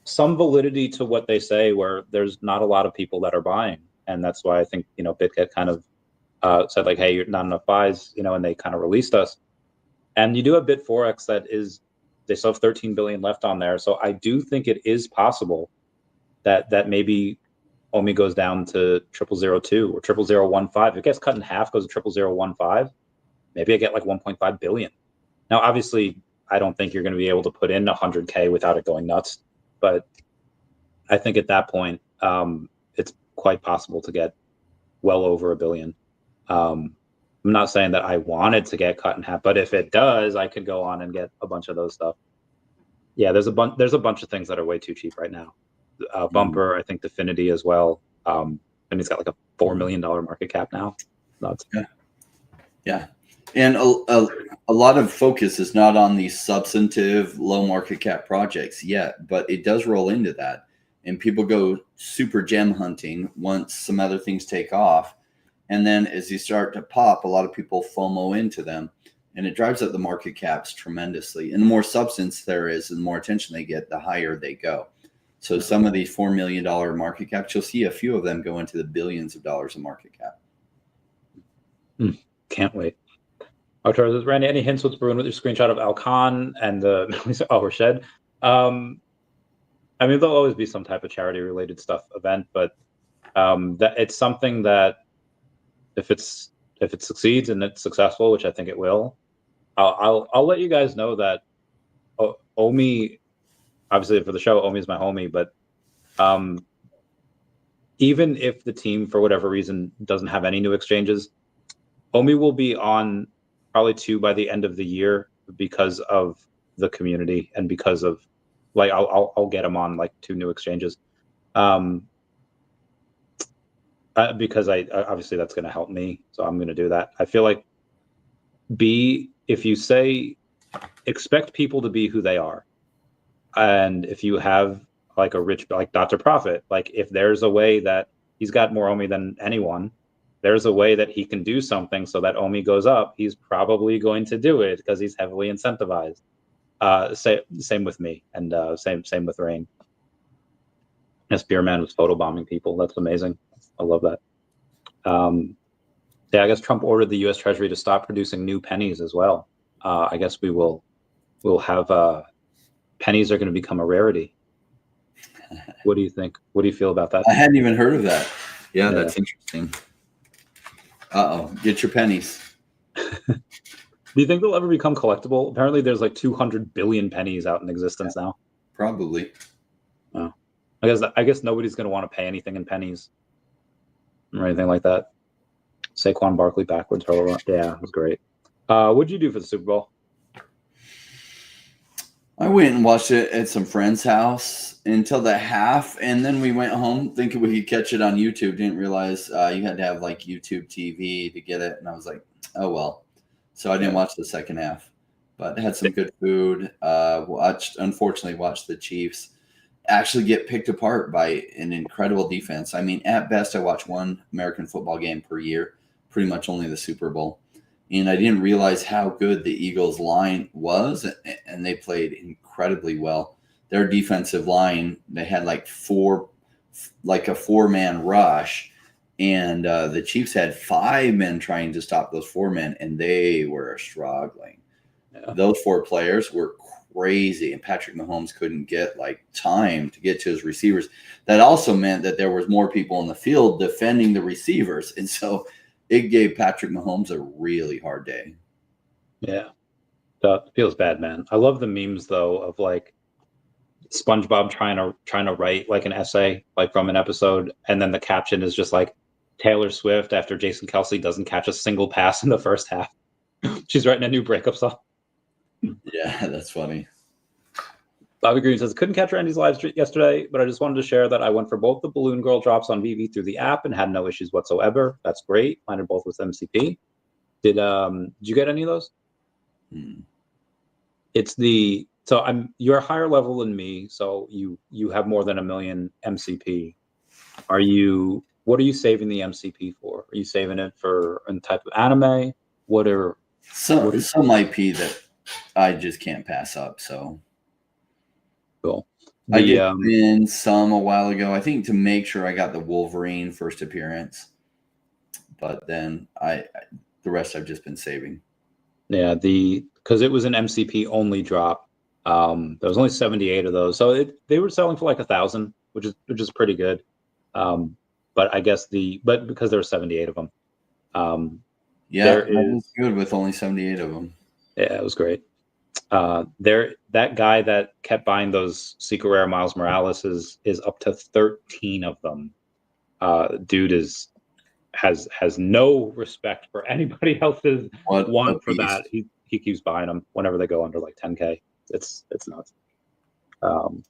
validity to what they say, where there's not a lot of people that are buying. And that's why I think, you know, BitGet kind of said like, hey, you're not enough buys, you know, and they kind of released us. And you do have Bit4X they still have 13 billion left on there. So I do think it is possible that maybe OMI goes down to 0002 or 0015. If it gets cut in half, goes to 0015, maybe I get like 1.5 billion. Now, obviously, I don't think you're going to be able to put in 100K without it going nuts. But I think at that point, it's quite possible to get well over 1 billion. I'm not saying that I wanted to get cut in half, but if it does, I could go on and get a bunch of those stuff. Yeah, there's a bunch of things that are way too cheap right now. Bumper, I think Definity as well. And it's got like a $4 million market cap now. Nuts. Yeah. And a lot of focus is not on these substantive low market cap projects yet, but it does roll into that. And people go super gem hunting once some other things take off. And then as you start to pop, a lot of people FOMO into them, and it drives up the market caps tremendously. And the more substance there is and the more attention they get, the higher they go. So some of these $4 million market caps, you'll see a few of them go into the billions of dollars of market cap. Can't wait. Charles, Randy, any hints what's brewing with your screenshot of Al Kahn and the Rashid? I mean, there'll always be some type of charity related stuff event, but that it's something that if it succeeds and it's successful, which I think it will, I'll let you guys know that OMI, obviously for the show, OMI is my homie, but even if the team for whatever reason doesn't have any new exchanges, OMI will be on probably 2 by the end of the year because of the community and because of like I'll get them on like 2 new exchanges, because I obviously that's going to help me, so I'm going to do that. I feel like if you say expect people to be who they are, and if you have like a rich like Dr. Profit, like if there's a way that he's got more OMI than anyone, there's a way that he can do something so that OMI goes up, he's probably going to do it because he's heavily incentivized. Same with me, and same with Rain. Spearman was photobombing people. That's amazing. I love that. Yeah, I guess Trump ordered the U.S. Treasury to stop producing new pennies as well. I guess we'll have pennies are going to become a rarity. What do you think? What do you feel about that? I hadn't even heard of that. Yeah. That's interesting. Get your pennies. Do you think they'll ever become collectible? Apparently, there's like 200 billion pennies out in existence now. Probably. Oh. I guess nobody's going to want to pay anything in pennies or anything like that. Saquon Barkley backwards. Yeah, it was great. What'd you do for the Super Bowl? I went and watched it at some friend's house until the half, and then we went home thinking we could catch it on YouTube. Didn't realize you had to have like YouTube TV to get it, and I was like, oh well. So I didn't watch the second half, but had some good food. Unfortunately, watched the Chiefs actually get picked apart by an incredible defense. I mean, at best, I watch one American football game per year, pretty much only the Super Bowl. And I didn't realize how good the Eagles line was, and they played incredibly well. Their defensive line, they had like a 4-man rush, and the Chiefs had 5 men trying to stop those 4 men, and they were struggling. Yeah. Those 4 players were crazy, and Patrick Mahomes couldn't get like time to get to his receivers. That also meant that there was more people in the field defending the receivers, and so it gave Patrick Mahomes a really hard day. Yeah, that feels bad, man. I love the memes though of like SpongeBob trying to write like an essay like from an episode, and then the caption is just like Taylor Swift after Jason Kelce doesn't catch a single pass in the first half. She's writing a new breakup song. Yeah, that's funny. Bobby Green says, couldn't catch Randy's live stream yesterday, but I just wanted to share that I went for both the Balloon Girl drops on VeVe through the app and had no issues whatsoever. That's great. Mine are both with MCP. Did you get any of those? You're higher level than me, so you have more than 1 million MCP. What are you saving the MCP for? Are you saving it for a type of anime? Some IP that I just can't pass up, so cool. I did win some a while ago, I think, to make sure I got the Wolverine first appearance, but then the rest I've just been saving. Yeah, because it was an MCP only drop. There was only 78 of those, so they were selling for like 1,000, which is pretty good. But I guess because there were 78 of them. Yeah, that was good with only 78 of them. Yeah, it was great. That guy that kept buying those secret rare Miles Morales is up to 13 of them. Dude has no respect for anybody else's want for that. He keeps buying them whenever they go under like 10K. It's nuts. And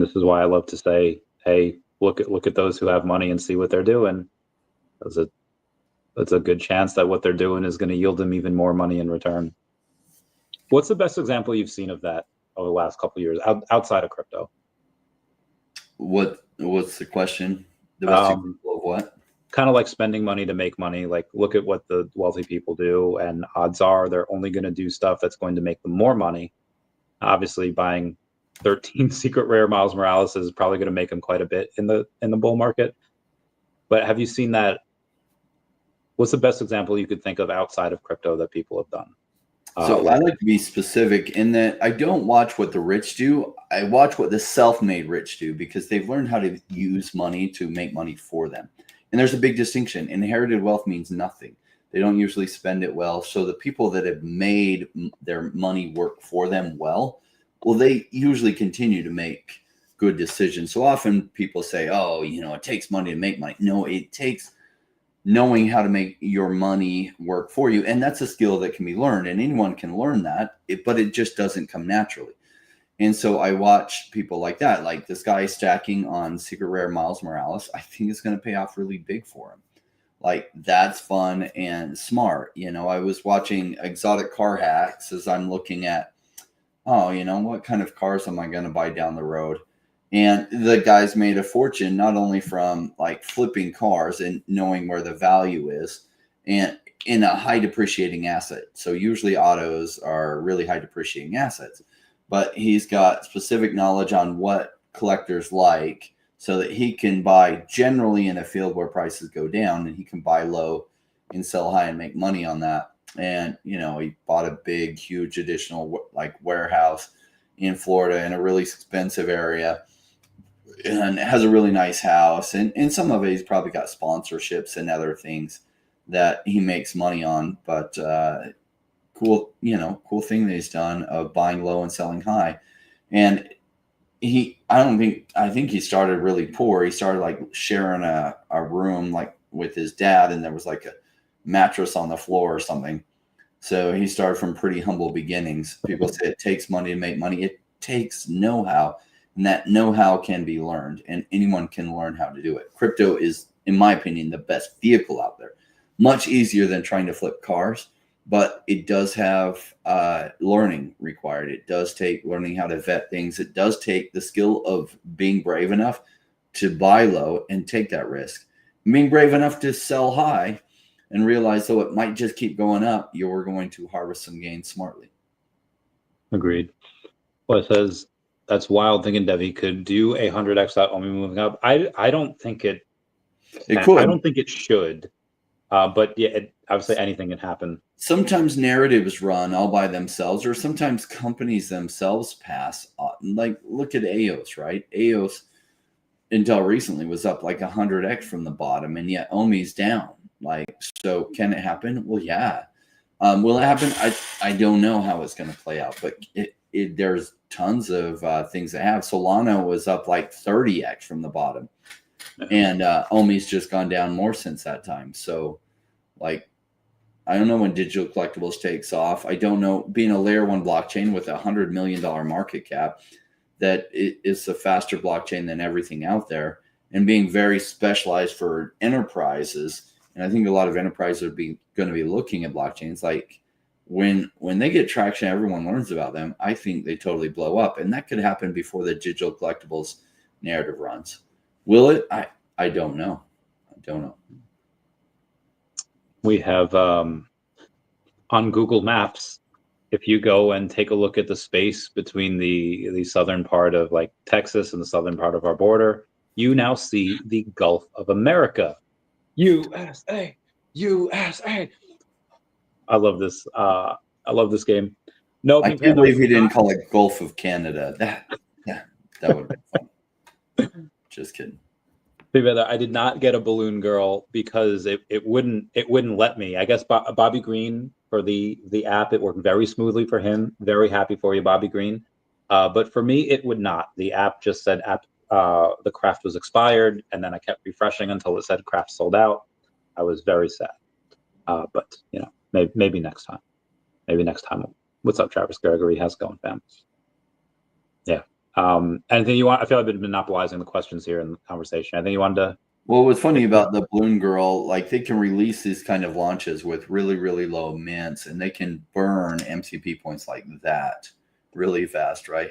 this is why I love to say, hey, look at those who have money and see what they're doing. That's a good chance that what they're doing is going to yield them even more money in return. What's the best example you've seen of that over the last couple of years outside of crypto? What's the question? The best example of what? Kind of like spending money to make money. Like, look at what the wealthy people do, and odds are they're only going to do stuff that's going to make them more money. Obviously, buying 13 secret rare Miles Morales is probably going to make him quite a bit in the bull market. But have you seen that? What's the best example you could think of outside of crypto that people have done? So I like to be specific in that I don't watch what the rich do. I watch what the self-made rich do, because they've learned how to use money to make money for them. And there's a big distinction. Inherited wealth means nothing. They don't usually spend it well. So the people that have made their money work for them well, they usually continue to make good decisions. So often people say, oh, it takes money to make money. No, it takes knowing how to make your money work for you. And that's a skill that can be learned, and anyone can learn that, but it just doesn't come naturally. And so I watch people like that, like this guy stacking on secret rare Miles Morales. I think it's going to pay off really big for him. Like, that's fun and smart. I was watching exotic car hacks as I'm looking at, what kind of cars am I going to buy down the road? And the guys made a fortune, not only from like flipping cars and knowing where the value is, and in a high depreciating asset. So usually autos are really high depreciating assets, but he's got specific knowledge on what collectors like, so that he can buy generally in a field where prices go down, and he can buy low and sell high and make money on that. And, he bought a big, huge additional warehouse in Florida in a really expensive area, and has a really nice house. And some of it, he's probably got sponsorships and other things that he makes money on. But cool thing that he's done of buying low and selling high. And I think he started really poor. He started like sharing a room like with his dad, and there was like a mattress on the floor or something. So he started from pretty humble beginnings. People say it takes money to make money. It takes know-how. And that know-how can be learned, and anyone can learn how to do it. Crypto is, in my opinion, the best vehicle out there. Much easier than trying to flip cars, but it does have learning required. It does take learning how to vet things. It does take the skill of being brave enough to buy low and take that risk. Being brave enough to sell high and realize, though it might just keep going up, you're going to harvest some gains smartly. Agreed. Well, it says, that's wild thinking Devi could do 100x that OMI moving up. I don't think it could. I don't think it should. But yeah, obviously anything can happen. Sometimes narratives run all by themselves, or sometimes companies themselves pass. Like, look at EOS, right? EOS until recently was up like 100x from the bottom, and yet OMI's down. Like, so can it happen? Well, yeah. Will it happen? I don't know how it's going to play out, but there's tons of things that have. Solana was up like 30x from the bottom, and OMI's just gone down more since that time. So, like, I don't know when digital collectibles takes off. I don't know, being a layer one blockchain with $100 million market cap, that it is a faster blockchain than everything out there, and being very specialized for enterprises. And I think a lot of enterprises are going to be looking at blockchains. Like, when they get traction, everyone learns about them. I think they totally blow up, and that could happen before the digital collectibles narrative runs. Will it? I don't know. I don't know. We have on Google Maps, if you go and take a look at the space between the southern part of like Texas and the southern part of our border, you now see the Gulf of America. USA, USA. I love this. I love this game. No, I can't believe he didn't call it Gulf of Canada. That would have been fun. Just kidding. I did not get a balloon girl because it wouldn't let me. I guess Bobby Green for the app, it worked very smoothly for him. Very happy for you, Bobby Green. But for me, it would not. The app just said the craft was expired, and then I kept refreshing until it said craft sold out. I was very sad. But maybe next time. Maybe next time. What's up, Travis Gregory? How's it going, fam? Yeah. Anything you want? I feel like I've been monopolizing the questions here in the conversation. Anything you wanted to? Well, what's funny about the balloon girl, like, they can release these kind of launches with really, really low mints, and they can burn MCP points like that really fast, right?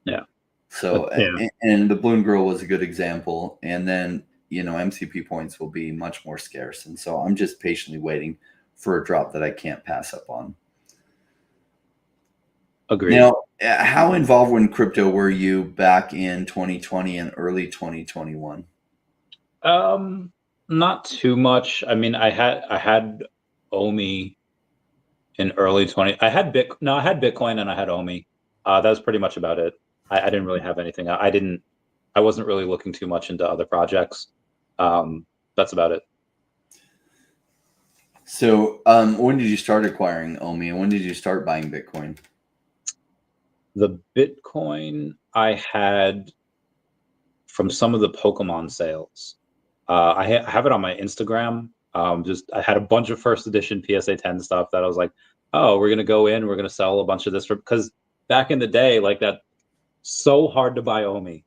Yeah. So, yeah. And the balloon girl was a good example. And then, MCP points will be much more scarce. And so I'm just patiently waiting for a drop that I can't pass up on. Agreed. Now, How involved in crypto were you back in 2020 and early 2021? Not too much. I mean, I had OMI in early 20. I had Bitcoin and I had OMI. That was pretty much about it. I didn't really have anything. I wasn't really looking too much into other projects. That's about it. So, when did you start acquiring OMI, and when did you start buying Bitcoin? The Bitcoin I had from some of the Pokemon sales. I have it on my Instagram. Just I had a bunch of first edition PSA 10 stuff that I was like, oh, we're gonna go in, we're gonna sell a bunch of this because back in the day, like that, so hard to buy OMI.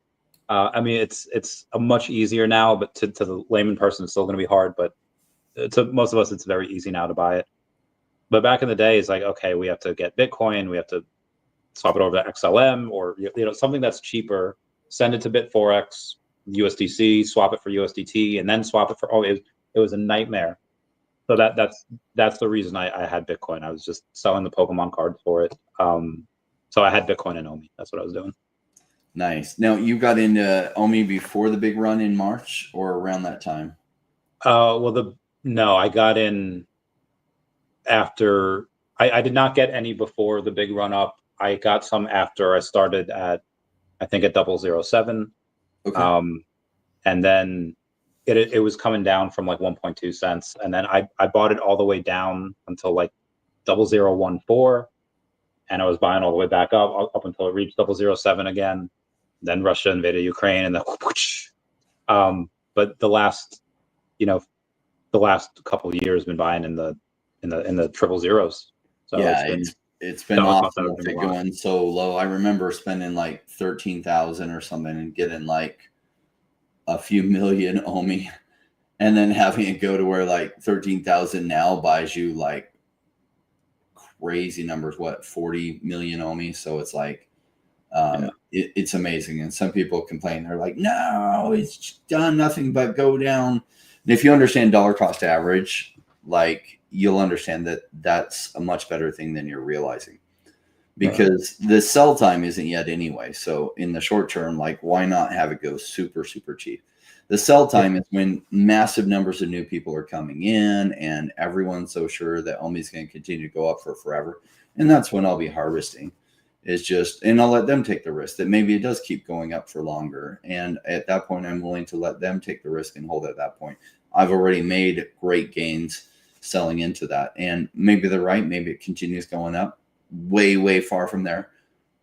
I mean, it's a much easier now, but to the layman person, it's still gonna be hard. But to most of us, it's very easy now to buy it. But back in the day, it's like, okay, we have to get Bitcoin, we have to swap it over to XLM or something that's cheaper. Send it to Bit4X, USDC, swap it for USDT, and then swap it for. Oh, it was a nightmare. So that's the reason I had Bitcoin. I was just selling the Pokemon cards for it. So I had Bitcoin and OMI. That's what I was doing. Nice. Now, you got into OMI before the big run in March or around that time? No, I got in after. I did not get any before the big run up. I got some after I started at, I think at 007. Okay. And then it was coming down from like 1.2 cents. And then I bought it all the way down until like 0014. And I was buying all the way back up until it reached 007 again. Then Russia invaded Ukraine and then but the last couple of years been buying in the triple zeros. So Yeah, it's been dollar cost awful if averaging it a lot. going so low. I remember spending like 13,000 or something and getting like a few million OMI, and then having it go to where like 13,000 now buys you like crazy numbers. What, 40 million OMI? So it's like Yeah. it's amazing. And some people complain, they're like, no, it's done nothing but go down. And if you understand dollar cost average, like you'll understand that that's a much better thing than you're realizing, because the sell time isn't yet anyway. So in the short term, like why not have it go super, super cheap? The sell time is when massive numbers of new people are coming in and everyone's so sure that OMI is going to continue to go up for forever. And that's when I'll be harvesting. Is just, and I'll let them take the risk that maybe it does keep going up for longer. And at that point, I'm willing to let them take the risk and hold at that point. I've already made great gains selling into that. And maybe they're right. Maybe it continues going up way, way far from there.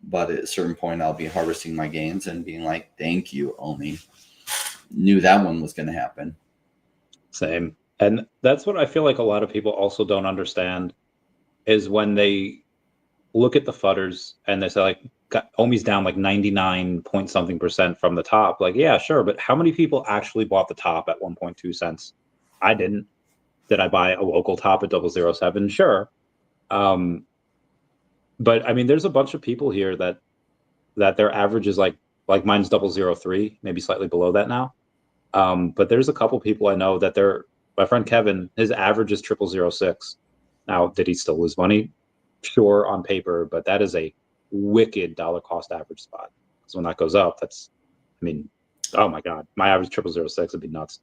But at a certain point, I'll be harvesting my gains and being like, thank you, OMI. Knew that one was going to happen. Same. And that's what I feel like a lot of people also don't understand is when they look at the futters and they say like OMI's down like 99 point something percent from the top. Like, yeah, sure. But how many people actually bought the top at 1.2 cents? I didn't. Did I buy a local top at 007? Sure. But I mean, there's a bunch of people here that their average is like mine's 003, maybe slightly below that now. But there's a couple people I know that my friend Kevin, his average is 0006. Now, did he still lose money? Sure, on paper, but that is a wicked dollar cost average spot. Because when that goes up, I mean, oh my God, my average 0006 would be nuts.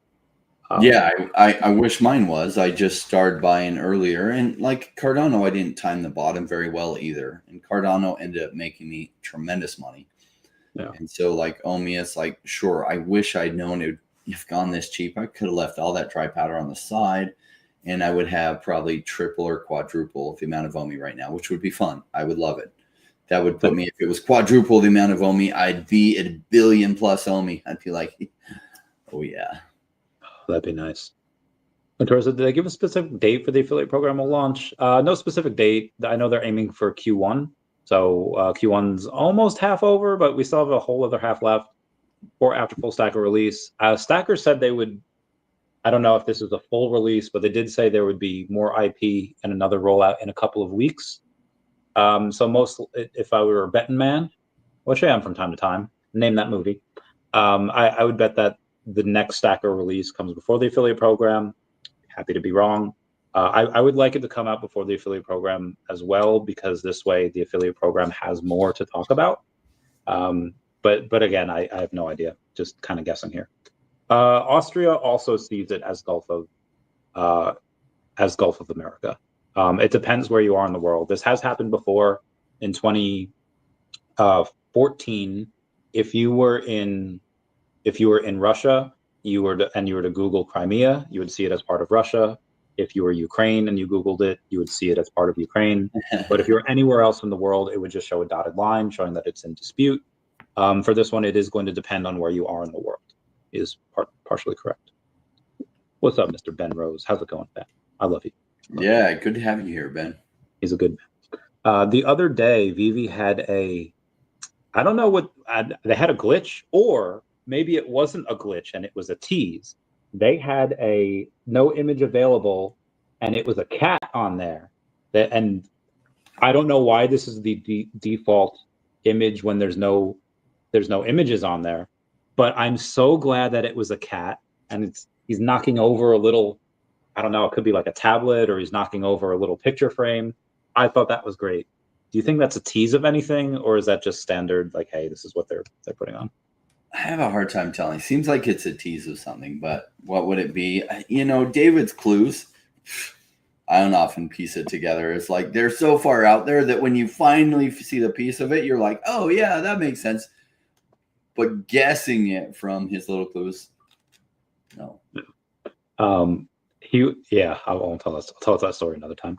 Yeah, I wish mine was. I just started buying earlier. And like Cardano, I didn't time the bottom very well either. And Cardano ended up making me tremendous money. Yeah. And so like OMI, it's like, sure, I wish I'd known it would have gone this cheap. I could have left all that dry powder on the side and I would have probably triple or quadruple the amount of OMI right now, which would be fun. I would love it. That would put me, if it was quadruple the amount of OMI, I'd be at a billion plus OMI. I'd be like, oh yeah. That'd be nice. In terms of, did they give a specific date for the affiliate program will launch? No specific date. I know they're aiming for Q1. So Q1's almost half over, but we still have a whole other half left for after full Stackr release. Stackr said they would, I don't know if this is a full release, but they did say there would be more IP and another rollout in a couple of weeks. So if I were a betting man, which I am from time to time, name that movie, I would bet that the next Stackr release comes before the affiliate program. Happy to be wrong. I would like it to come out before the affiliate program as well, because this way the affiliate program has more to talk about. But again, I have no idea. Just kind of guessing here. Austria also sees it as Gulf of America. It depends where you are in the world. This has happened before in 2014. If you were in Russia, you were to Google Crimea, you would see it as part of Russia. If you were Ukraine and you Googled it, you would see it as part of Ukraine. But if you're anywhere else in the world, it would just show a dotted line showing that it's in dispute. For this one, it is going to depend on where you are in the world. Is partially correct. What's up, Mr. Ben Rose? How's it going, Ben? I love you. Yeah, good to have you here, Ben. He's a good man. The other day, VeVe had I don't know what, they had a glitch, or maybe it wasn't a glitch and it was a tease. They had a no image available, and it was a cat on there. And I don't know why this is the default image when there's no images on there, but I'm so glad that it was a cat, and he's knocking over a little, I don't know, it could be like a tablet, or he's knocking over a little picture frame. I thought that was great. Do you think that's a tease of anything, or is that just standard, like, hey, this is what they're putting on? I have a hard time telling. Seems like it's a tease of something, but what would it be? David's clues, I don't often piece it together. It's like they're so far out there that when you finally see the piece of it, you're like, oh, yeah, that makes sense. But guessing it from his little clues, no. I won't tell us. I'll tell us that story another time.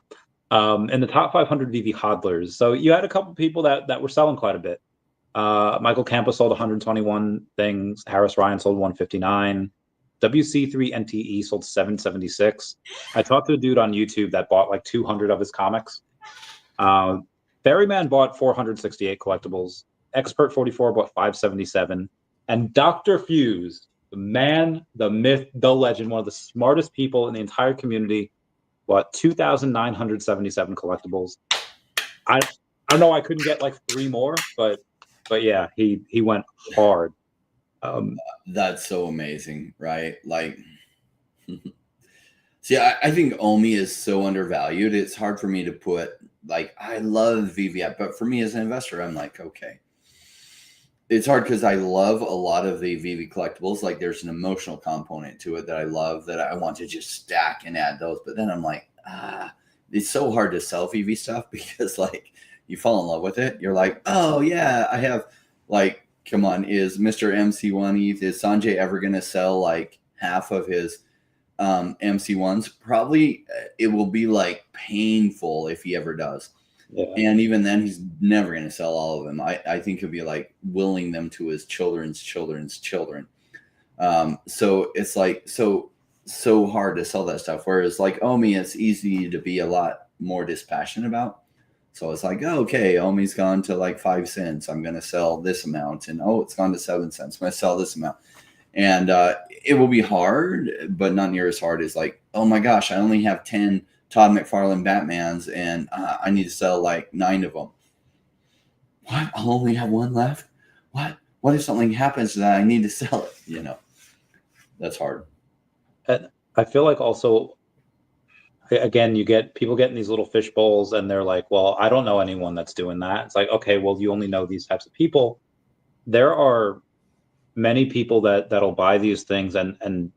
In the top 500 VeVe hodlers, so you had a couple people that were selling quite a bit. Michael Campos sold 121 things. Harris Ryan sold 159. WC3 NTE sold 776. I talked to a dude on YouTube that bought like 200 of his comics. Ferryman bought 468 collectibles. Expert 44 bought 577. And Dr. Fuse, the man, the myth, the legend, one of the smartest people in the entire community, bought 2,977 collectibles. I don't know. I couldn't get like 3 more, but yeah, he went hard. That's so amazing, right? Like, see, I think OMI is so undervalued. It's hard for me to put, like, I love VeVe, but for me as an investor, I'm like, okay. It's hard because I love a lot of the VeVe collectibles. Like, there's an emotional component to it that I love, that I want to just stack and add those. But then I'm like, it's so hard to sell VeVe stuff because, like, you fall in love with it. You're like, oh, yeah, I have, like, come on, is Mr. MC1 is Sanjay ever going to sell like half of his MC1s? Probably it will be like painful if he ever does. Yeah. And even then, he's never going to sell all of them. I think he'll be like willing them to his children's children's children. So it's like so hard to sell that stuff. Whereas like OMI, it's easy to be a lot more dispassionate about. So it's like, oh, okay, OMI's gone to like 5 cents. I'm going to sell this amount. And it's gone to 7 cents. I'm going to sell this amount. And it will be hard, but not near as hard as like, oh my gosh, I only have 10 Todd McFarlane Batmans, and I need to sell like 9 of them. What? I'll only have 1 left? What? What if something happens to that? I need to sell it. That's hard. And I feel like also, again, you get people getting these little fish bowls, and they're like, well, I don't know anyone that's doing that. It's like, okay, well, you only know these types of people. There are many people that'll buy these things, and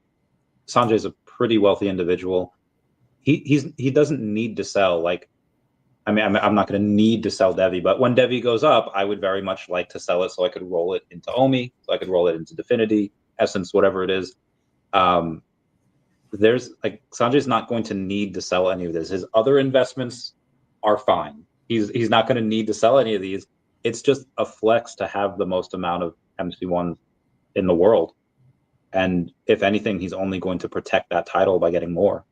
Sanjay's a pretty wealthy individual. He doesn't need to sell. Like, I mean, I'm not going to need to sell Devi, but when Devi goes up, I would very much like to sell it so I could roll it into OMI, so I could roll it into Definity, Essence, whatever it is. There's like, Sanjay's not going to need to sell any of this. His other investments are fine. He's not going to need to sell any of these. It's just a flex to have the most amount of MC1 in the world. And if anything, he's only going to protect that title by getting more.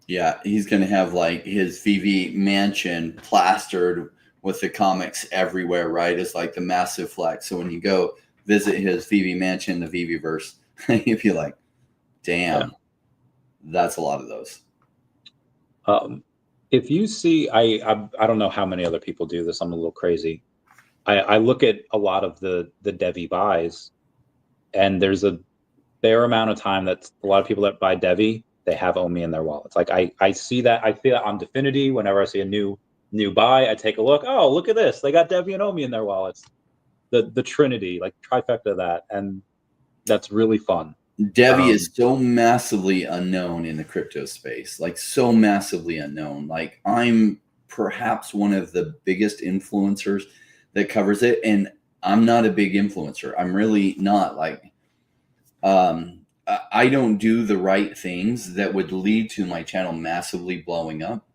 Yeah, he's going to have like his VeVe mansion plastered with the comics everywhere, right? It's like the massive flex. So when you go visit his VeVe mansion, the VeVeverse, you'd be like, damn, that's a lot of those. If you see, I don't know how many other people do this. I'm a little crazy. I look at a lot of the Devi buys, and there's a fair amount of time that a lot of people that buy Devi, they have OMI in their wallets. Like I see that on Definity. Whenever I see a new buy, I take a look. Oh, look at this! They got VeVe and OMI in their wallets. The Trinity, like trifecta of that, and that's really fun. VeVe is so massively unknown in the crypto space, like so massively unknown. Like I'm perhaps one of the biggest influencers that covers it, and I'm not a big influencer. I'm really not. Like I don't do the right things that would lead to my channel massively blowing up.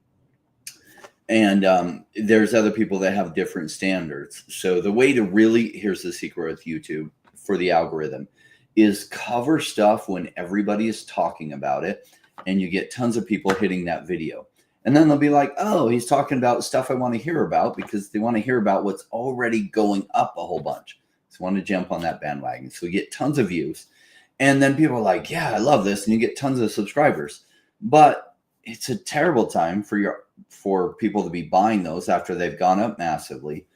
And there's other people that have different standards. So the way to really, here's the secret with YouTube for the algorithm, is cover stuff when everybody is talking about it, and you get tons of people hitting that video. And then they'll be like, oh, he's talking about stuff I want to hear about, because they want to hear about what's already going up a whole bunch. So want to jump on that bandwagon. So we get tons of views. And then people are like, yeah, I love this. And you get tons of subscribers. But it's a terrible time for people to be buying those after they've gone up massively.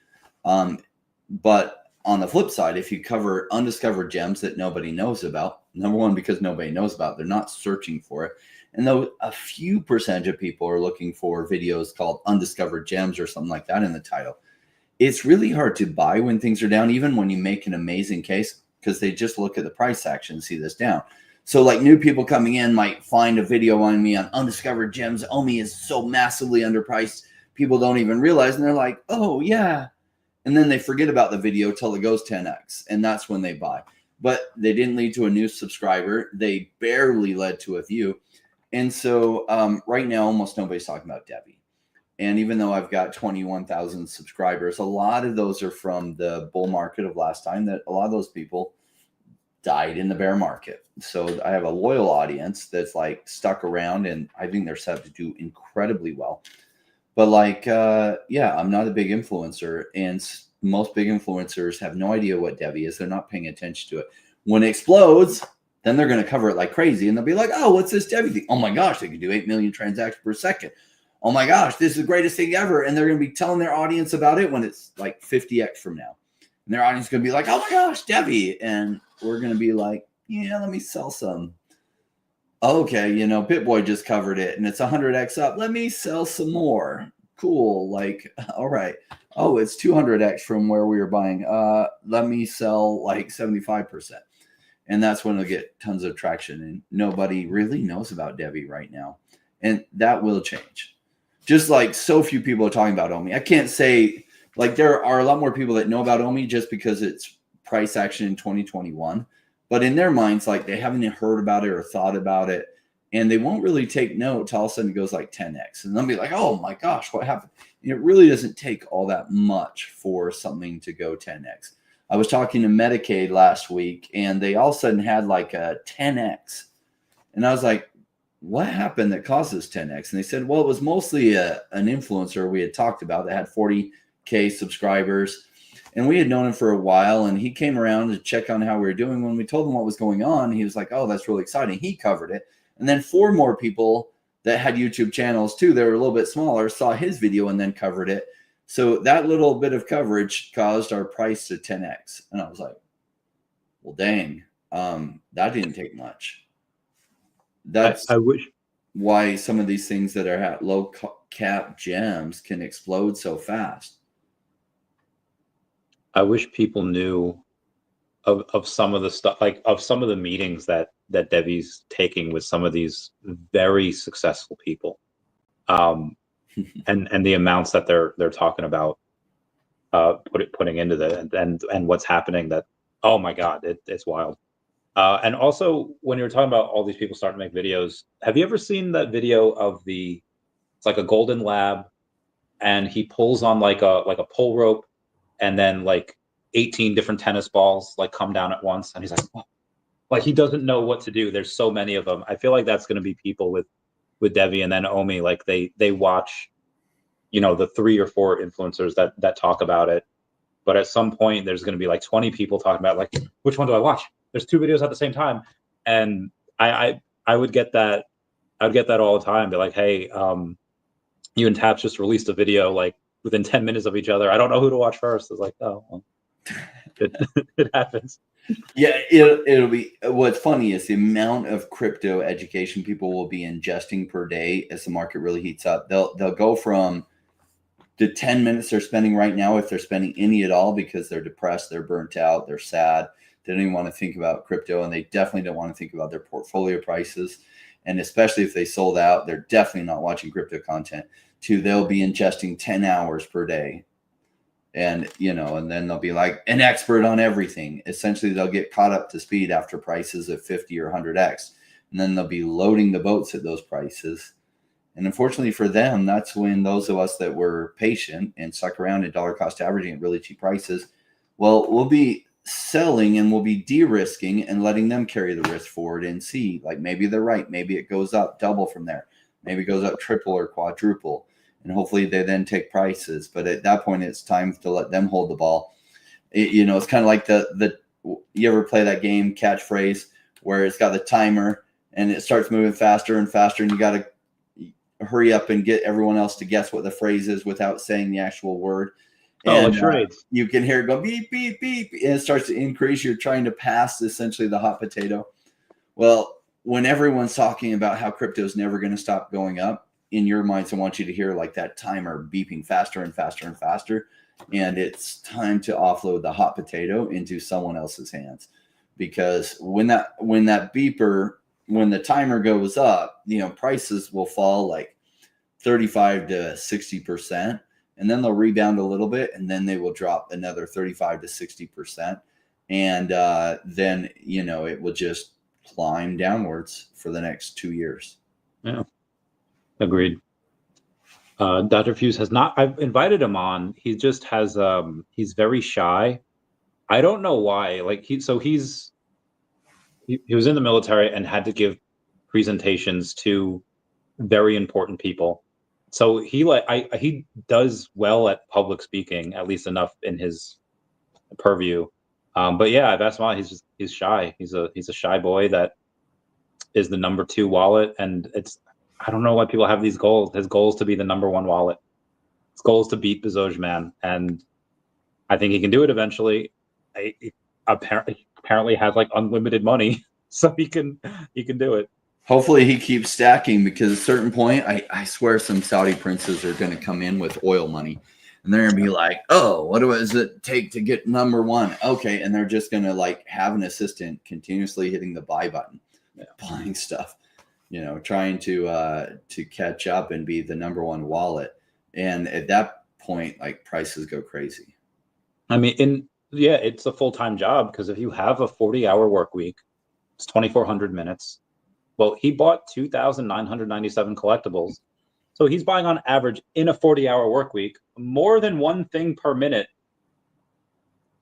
But on the flip side, if you cover undiscovered gems that nobody knows about, number one, because nobody knows about, they're not searching for it. And though a few percentage of people are looking for videos called undiscovered gems or something like that in the title, it's really hard to buy when things are down, even when you make an amazing case, because they just look at the price action and see this down. So like new people coming in might find a video on me on undiscovered gems. OMI is so massively underpriced. People don't even realize. And they're like, oh yeah. And then they forget about the video till it goes 10x. And that's when they buy. But they didn't lead to a new subscriber. They barely led to a view. And so right now, almost nobody's talking about VeVe. And even though I've got 21,000 subscribers, a lot of those are from the bull market of last time, that a lot of those people died in the bear market. So I have a loyal audience that's like stuck around, and I think they're set up to do incredibly well. But like, yeah, I'm not a big influencer, and most big influencers have no idea what VeVe is. They're not paying attention to it. When it explodes, then they're going to cover it like crazy, and they'll be like, oh, what's this VeVe thing? Oh my gosh, they can do 8 million transactions per second. Oh my gosh, this is the greatest thing ever. And they're going to be telling their audience about it when it's like 50x from now. And their audience is going to be like, oh my gosh, VeVe. And we're going to be like, yeah, let me sell some. Okay, you know, Pitboy just covered it and it's 100x up. Let me sell some more. Cool. Like, all right. Oh, it's 200x from where we were buying. Let me sell like 75%. And that's when they'll get tons of traction. And nobody really knows about VeVe right now. And that will change. Just like so few people are talking about OMI. I can't say, like, there are a lot more people that know about OMI just because it's price action in 2021. But in their minds, like, they haven't heard about it or thought about it. And they won't really take note till all of a sudden it goes like 10x. And they'll be like, oh my gosh, what happened? And it really doesn't take all that much for something to go 10x. I was talking to Medicaid last week, and they all of a sudden had like a 10x. And I was like, what happened that caused this 10x? And they said, well, it was mostly an influencer we had talked about that had 40K subscribers. And we had known him for a while, and he came around to check on how we were doing. When we told him what was going on, he was like, oh, that's really exciting. He covered it. And then 4 more people that had YouTube channels too, they were a little bit smaller, saw his video and then covered it. So that little bit of coverage caused our price to 10x. And I was like, well, dang, that didn't take much. That's I wish why some of these things that are at low cap gems can explode so fast. I wish people knew of some of the stuff, like of some of the meetings that VeVe's taking with some of these very successful people, and the amounts that they're talking about putting into the and what's happening. That, oh my God, it's wild. And also, when you're talking about all these people starting to make videos, have you ever seen that video of it's like a golden lab, and he pulls on like a pull rope, and then like 18 different tennis balls like come down at once, and he's like, oh. Like he doesn't know what to do. There's so many of them. I feel like that's going to be people with VeVe and then OMI. Like they watch, you know, the 3 or 4 influencers that talk about it, but at some point there's going to be like 20 people talking about, like, which one do I watch? There's 2 videos at the same time. And I would get that. I would get that all the time. Be like, hey, you and Taps just released a video like within 10 minutes of each other. I don't know who to watch first. It's like, oh, well, it happens. Yeah, it'll be. What's funny is the amount of crypto education people will be ingesting per day as the market really heats up. They'll go from the 10 minutes they're spending right now, if they're spending any at all, because they're depressed, they're burnt out, they're sad, they don't even want to think about crypto, and they definitely don't want to think about their portfolio prices. And especially if they sold out, they're definitely not watching crypto content. To they'll be ingesting 10 hours per day. And, and then they'll be like an expert on everything. Essentially, they'll get caught up to speed after prices of 50 or 100x. And then they'll be loading the boats at those prices. And unfortunately for them, that's when those of us that were patient and stuck around at dollar cost averaging at really cheap prices, well, we'll be selling and we'll be de-risking and letting them carry the risk forward and see, like, maybe they're right. Maybe it goes up double from there. Maybe it goes up triple or quadruple. And hopefully they then take prices. But at that point, it's time to let them hold the ball. It's kind of like you ever play that game, Catchphrase, where it's got the timer and it starts moving faster and faster, and you got to hurry up and get everyone else to guess what the phrase is without saying the actual word. And you can hear it go beep, beep, beep, and it starts to increase. You're trying to pass essentially the hot potato. Well, when everyone's talking about how crypto is never going to stop going up, in your minds, I want you to hear like that timer beeping faster and faster and faster. And it's time to offload the hot potato into someone else's hands. Because when the timer goes up, prices will fall like 35 to 60%, and then they'll rebound a little bit, and then they will drop another 35 to 60%. And then, it will just climb downwards for the next 2 years. Yeah. Agreed. Dr. Fuse has not, I've invited him on. He just has, he's very shy. I don't know why. Like he was in the military and had to give presentations to very important people. So he does well at public speaking, at least enough in his purview. But yeah, that's why he's shy. He's a shy boy that is the number 2 wallet, and I don't know why people have these goals. His goal is to be the number 1 wallet. His goal is to beat Bezos Man, and I think he can do it eventually. He apparently has like unlimited money, so he can do it. Hopefully he keeps stacking, because at a certain point, I swear some Saudi princes are going to come in with oil money, and they're going to be like, oh, what does it take to get number 1? Okay, and they're just going to like have an assistant continuously hitting the buy button, buying stuff. Trying to catch up and be the number 1 wallet. And at that point, like, prices go crazy. I mean, it's a full-time job, because if you have a 40-hour work week, it's 2,400 minutes. Well, he bought 2,997 collectibles. So he's buying on average in a 40-hour work week more than one thing per minute.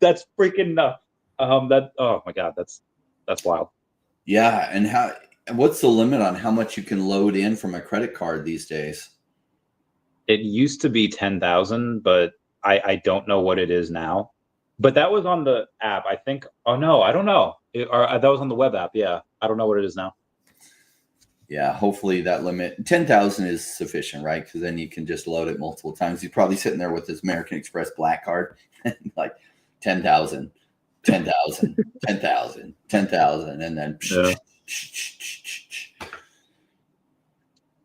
That's freaking nuts. Oh my God, that's wild. Yeah, and what's the limit on how much you can load in from a credit card these days? It used to be 10,000, but I don't know what it is now. But that was on the app, I think. Oh no, I don't know. That was on the web app. Yeah, I don't know what it is now. Yeah, hopefully that limit 10,000 is sufficient, right? Because then you can just load it multiple times. He's probably sitting there with his American Express Black Card, like 10,000, 10,000, 10,000, 10,000, and then. Yeah.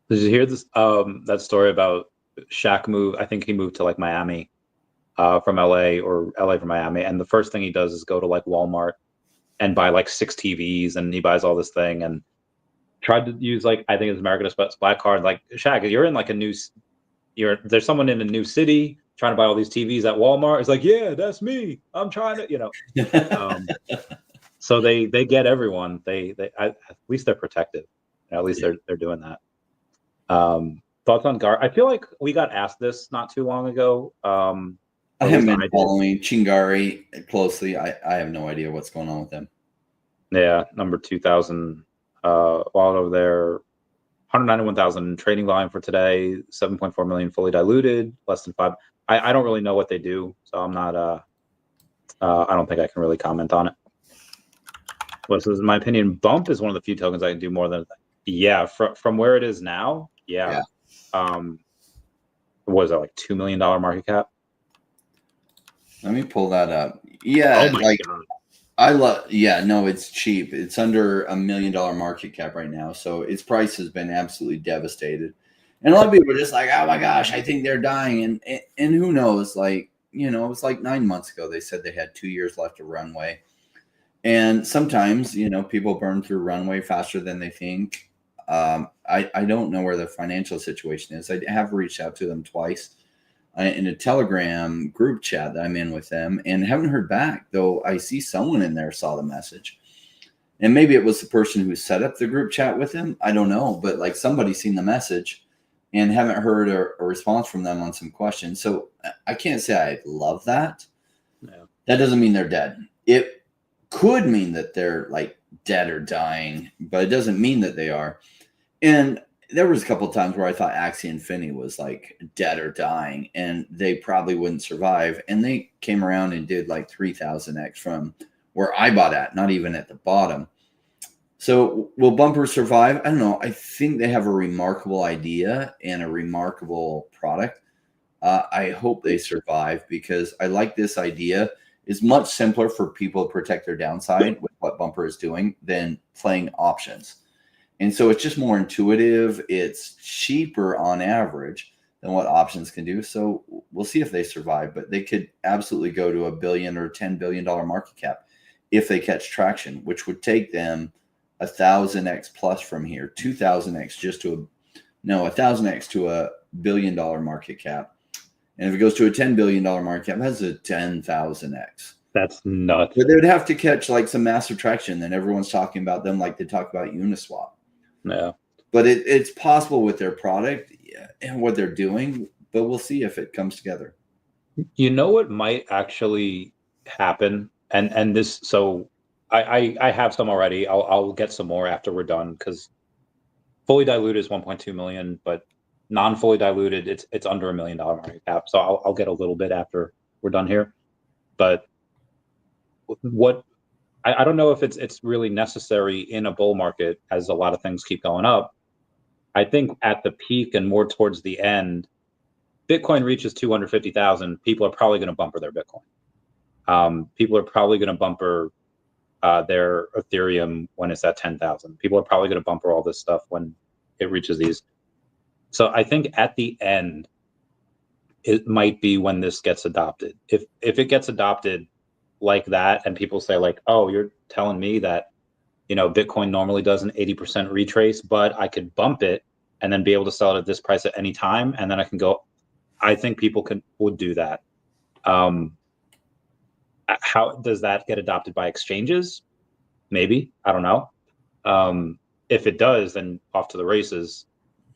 Did you hear this? That story about Shaq move? I think he moved to like Miami from LA, or LA from Miami, and the first thing he does is go to like Walmart and buy like 6 TVs, and he buys all this thing and tried to use like, I think it's American Express Black Card. Like, Shaq, you're in like there's someone in a new city trying to buy all these TVs at Walmart. It's like, yeah, that's me. I'm trying to, So they get everyone. They at least they're protective. At least they're doing that. Thoughts on Gar? I feel like we got asked this not too long ago. I haven't been following Chingari closely. I have no idea what's going on with them. Yeah, number 2,000 wallet over there. 191,000 trading volume for today. 7.4 million fully diluted. Less than 5. I don't really know what they do, so I'm not. I don't think I can really comment on it. Well, so in my opinion, Bump is one of the few tokens I can do more than. Yeah, from where it is now. Yeah. What is that, like $2 million market cap? Let me pull that up. Yeah, oh my God. Yeah, no, it's cheap. It's under $1 million market cap right now. So its price has been absolutely devastated. And a lot of people are just like, oh my gosh, I think they're dying. And who knows? Like, it was like 9 months ago. They said they had 2 years left of runway. And sometimes, people burn through runway faster than they think. I don't know where the financial situation is. I have reached out to them twice in a Telegram group chat that I'm in with them and haven't heard back, though I see someone in there saw the message. And maybe it was the person who set up the group chat with him. I don't know, but like somebody seen the message and haven't heard a response from them on some questions. So I can't say I love that. No. That doesn't mean they're dead. It could mean that they're like dead or dying, but it doesn't mean that they are. And there was a couple of times where I thought Axie Infinity was like dead or dying and they probably wouldn't survive. And they came around and did like 3000x from where I bought at, not even at the bottom. So will Bumper survive? I don't know. I think they have a remarkable idea and a remarkable product. I hope they survive because I like this idea. It's much simpler for people to protect their downside with what Bumper is doing than playing options. And so it's just more intuitive. It's cheaper on average than what options can do. So we'll see if they survive, but they could absolutely go to $1 billion or $10 billion market cap if they catch traction, which would take them 1,000x plus from here, 2,000x just to 1,000x to $1 billion market cap. And if it goes to a $10 billion market cap, that's a 10,000x. That's nuts. But they would have to catch like some massive traction. Then everyone's talking about them like they talk about Uniswap. Yeah. But it's possible with their product and what they're doing, but we'll see if it comes together. You know what might actually happen? And this, so I have some already. I'll get some more after we're done because fully diluted is 1.2 million, but non-fully diluted, it's under $1 million market cap. So I'll get a little bit after we're done here. But what I don't know if it's really necessary in a bull market as a lot of things keep going up. I think at the peak and more towards the end, Bitcoin reaches 250,000. People are probably going to bumper their Bitcoin. People are probably going to bumper their Ethereum when it's at 10,000. People are probably going to bumper all this stuff when it reaches these. So I think at the end, it might be when this gets adopted. If it gets adopted like that and people say like, oh, you're telling me that, Bitcoin normally does an 80% retrace, but I could bump it and then be able to sell it at this price at any time. And then I can go, I think people would do that. How does that get adopted by exchanges? Maybe, I don't know. If it does, then off to the races.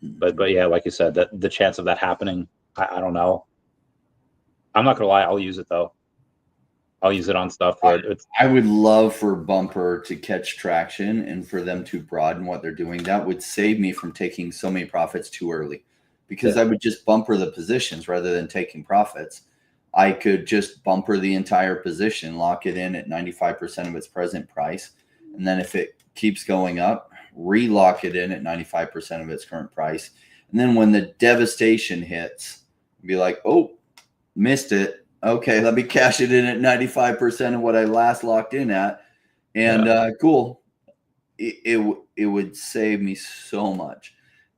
But yeah, like you said, that the chance of that happening, I don't know. I'm not gonna lie, I'll use it though. I'll use it on stuff where I would love for Bumper to catch traction and for them to broaden what they're doing. That would save me from taking so many profits too early because I would just bumper the positions rather than taking profits. I could just bumper the entire position, lock it in at 95% of its present price. And then if it keeps going up, relock it in at 95% of its current price. And then when the devastation hits, be like, oh, missed it. Okay, let me cash it in at 95% of what I last locked in at. And cool. It would save me so much.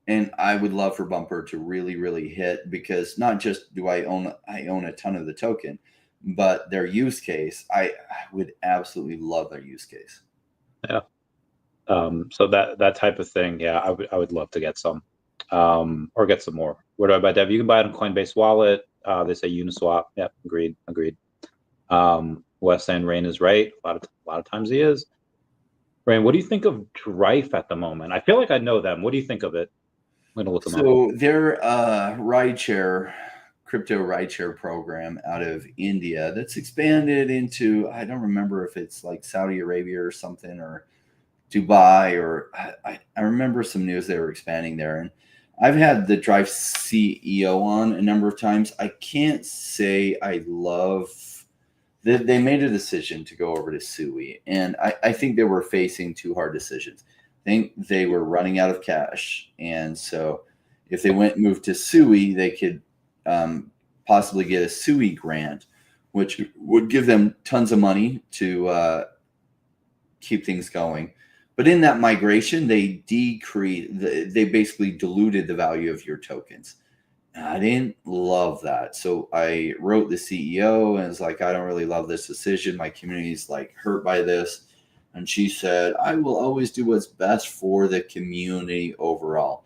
And I would love for Bumper to really, really hit because not just do I own a ton of the token, but their use case, I would absolutely love their use case. Yeah. So that type of thing, yeah, I would love to get some, or get some more. Where do I buy Dev? You can buy it on Coinbase Wallet. They say Uniswap. Yep, agreed. Wes saying Rain is right. A lot of times he is. Rain, what do you think of Drive at the moment? I feel like I know them. What do you think of it? I'm gonna look them up. So their crypto rideshare program out of India that's expanded into, I don't remember if it's like Saudi Arabia or something, or Dubai, or I remember some news they were expanding there. And I've had the Drive CEO on a number of times. I can't say I love that they made a decision to go over to Sui. And I think they were facing two hard decisions. I think they were running out of cash. And so if they moved to Sui, they could possibly get a Sui grant, which would give them tons of money to keep things going. But in that migration, they basically diluted the value of your tokens. I didn't love that. So I wrote the CEO and was like, I don't really love this decision. My community's like hurt by this. And she said, I will always do what's best for the community overall.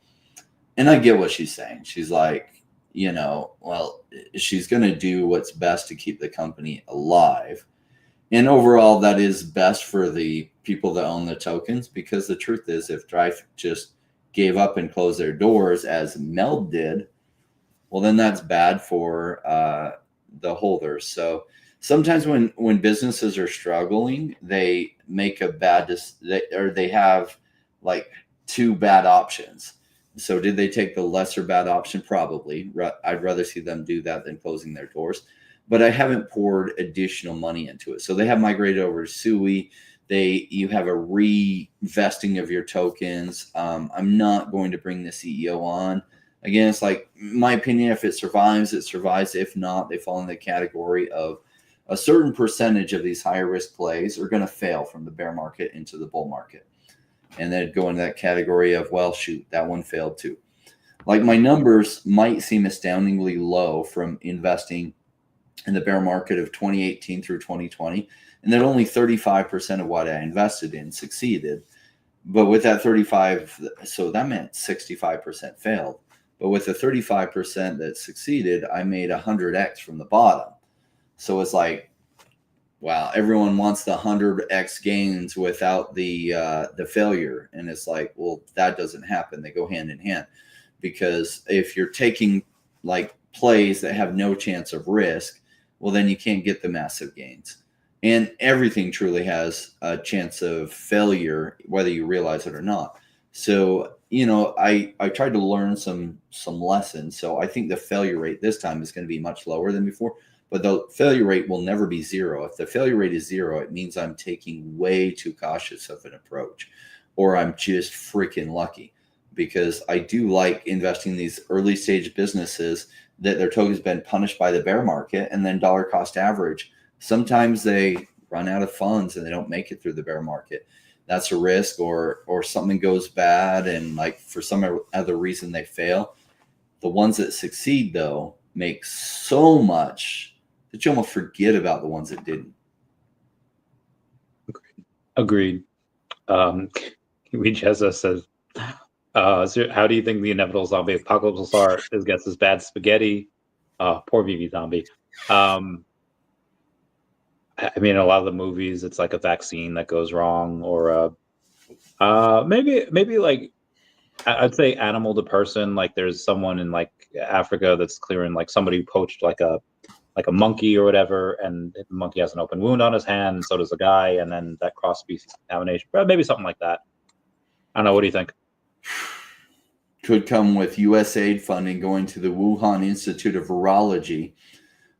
And I get what she's saying. She's like, well, she's going to do what's best to keep the company alive. And overall, that is best for the people that own the tokens, because the truth is, if Drive just gave up and closed their doors as Meld did, well, then that's bad for the holders. So sometimes when businesses are struggling, they make they have like two bad options. So did they take the lesser bad option? Probably. I'd rather see them do that than closing their doors. But I haven't poured additional money into it. So they have migrated over to SUI. You have a revesting of your tokens. I'm not going to bring the CEO on. Again, it's like, my opinion, if it survives, it survives. If not, they fall in the category of a certain percentage of these higher risk plays are going to fail from the bear market into the bull market. And then go into that category of, well, shoot, that one failed too. Like, my numbers might seem astoundingly low from investing in the bear market of 2018 through 2020, and that only 35% of what I invested in succeeded. But with that 35, so that meant 65% failed. But with the 35% that succeeded, I made 100x from the bottom. So it's like, wow, everyone wants the 100x gains without the failure. And it's like, well, that doesn't happen. They go hand in hand, because if you're taking like plays that have no chance of risk, well, then you can't get the massive gains. And everything truly has a chance of failure, whether you realize it or not. So, I tried to learn some lessons. So I think the failure rate this time is going to be much lower than before, but the failure rate will never be zero. If the failure rate is zero, it means I'm taking way too cautious of an approach, or I'm just freaking lucky, because I do like investing in these early stage businesses that their token's been punished by the bear market, and then dollar cost average. Sometimes they run out of funds and they don't make it through the bear market. That's a risk, or something goes bad and like for some other reason they fail. The ones that succeed, though, make so much that you almost forget about the ones that didn't. Agreed. Jessa says, so how do you think the inevitable zombie apocalypse will start? His guess is bad spaghetti. Poor VeVe zombie. I mean, in a lot of the movies, it's like a vaccine that goes wrong, or maybe like, I'd say animal to person. Like, there's someone in like Africa that's clearing, like somebody poached like a monkey or whatever, and the monkey has an open wound on his hand, and so does the guy, and then that cross species contamination. But maybe something like that. I don't know. What do you think? Could come with USAID funding going to the Wuhan Institute of Virology,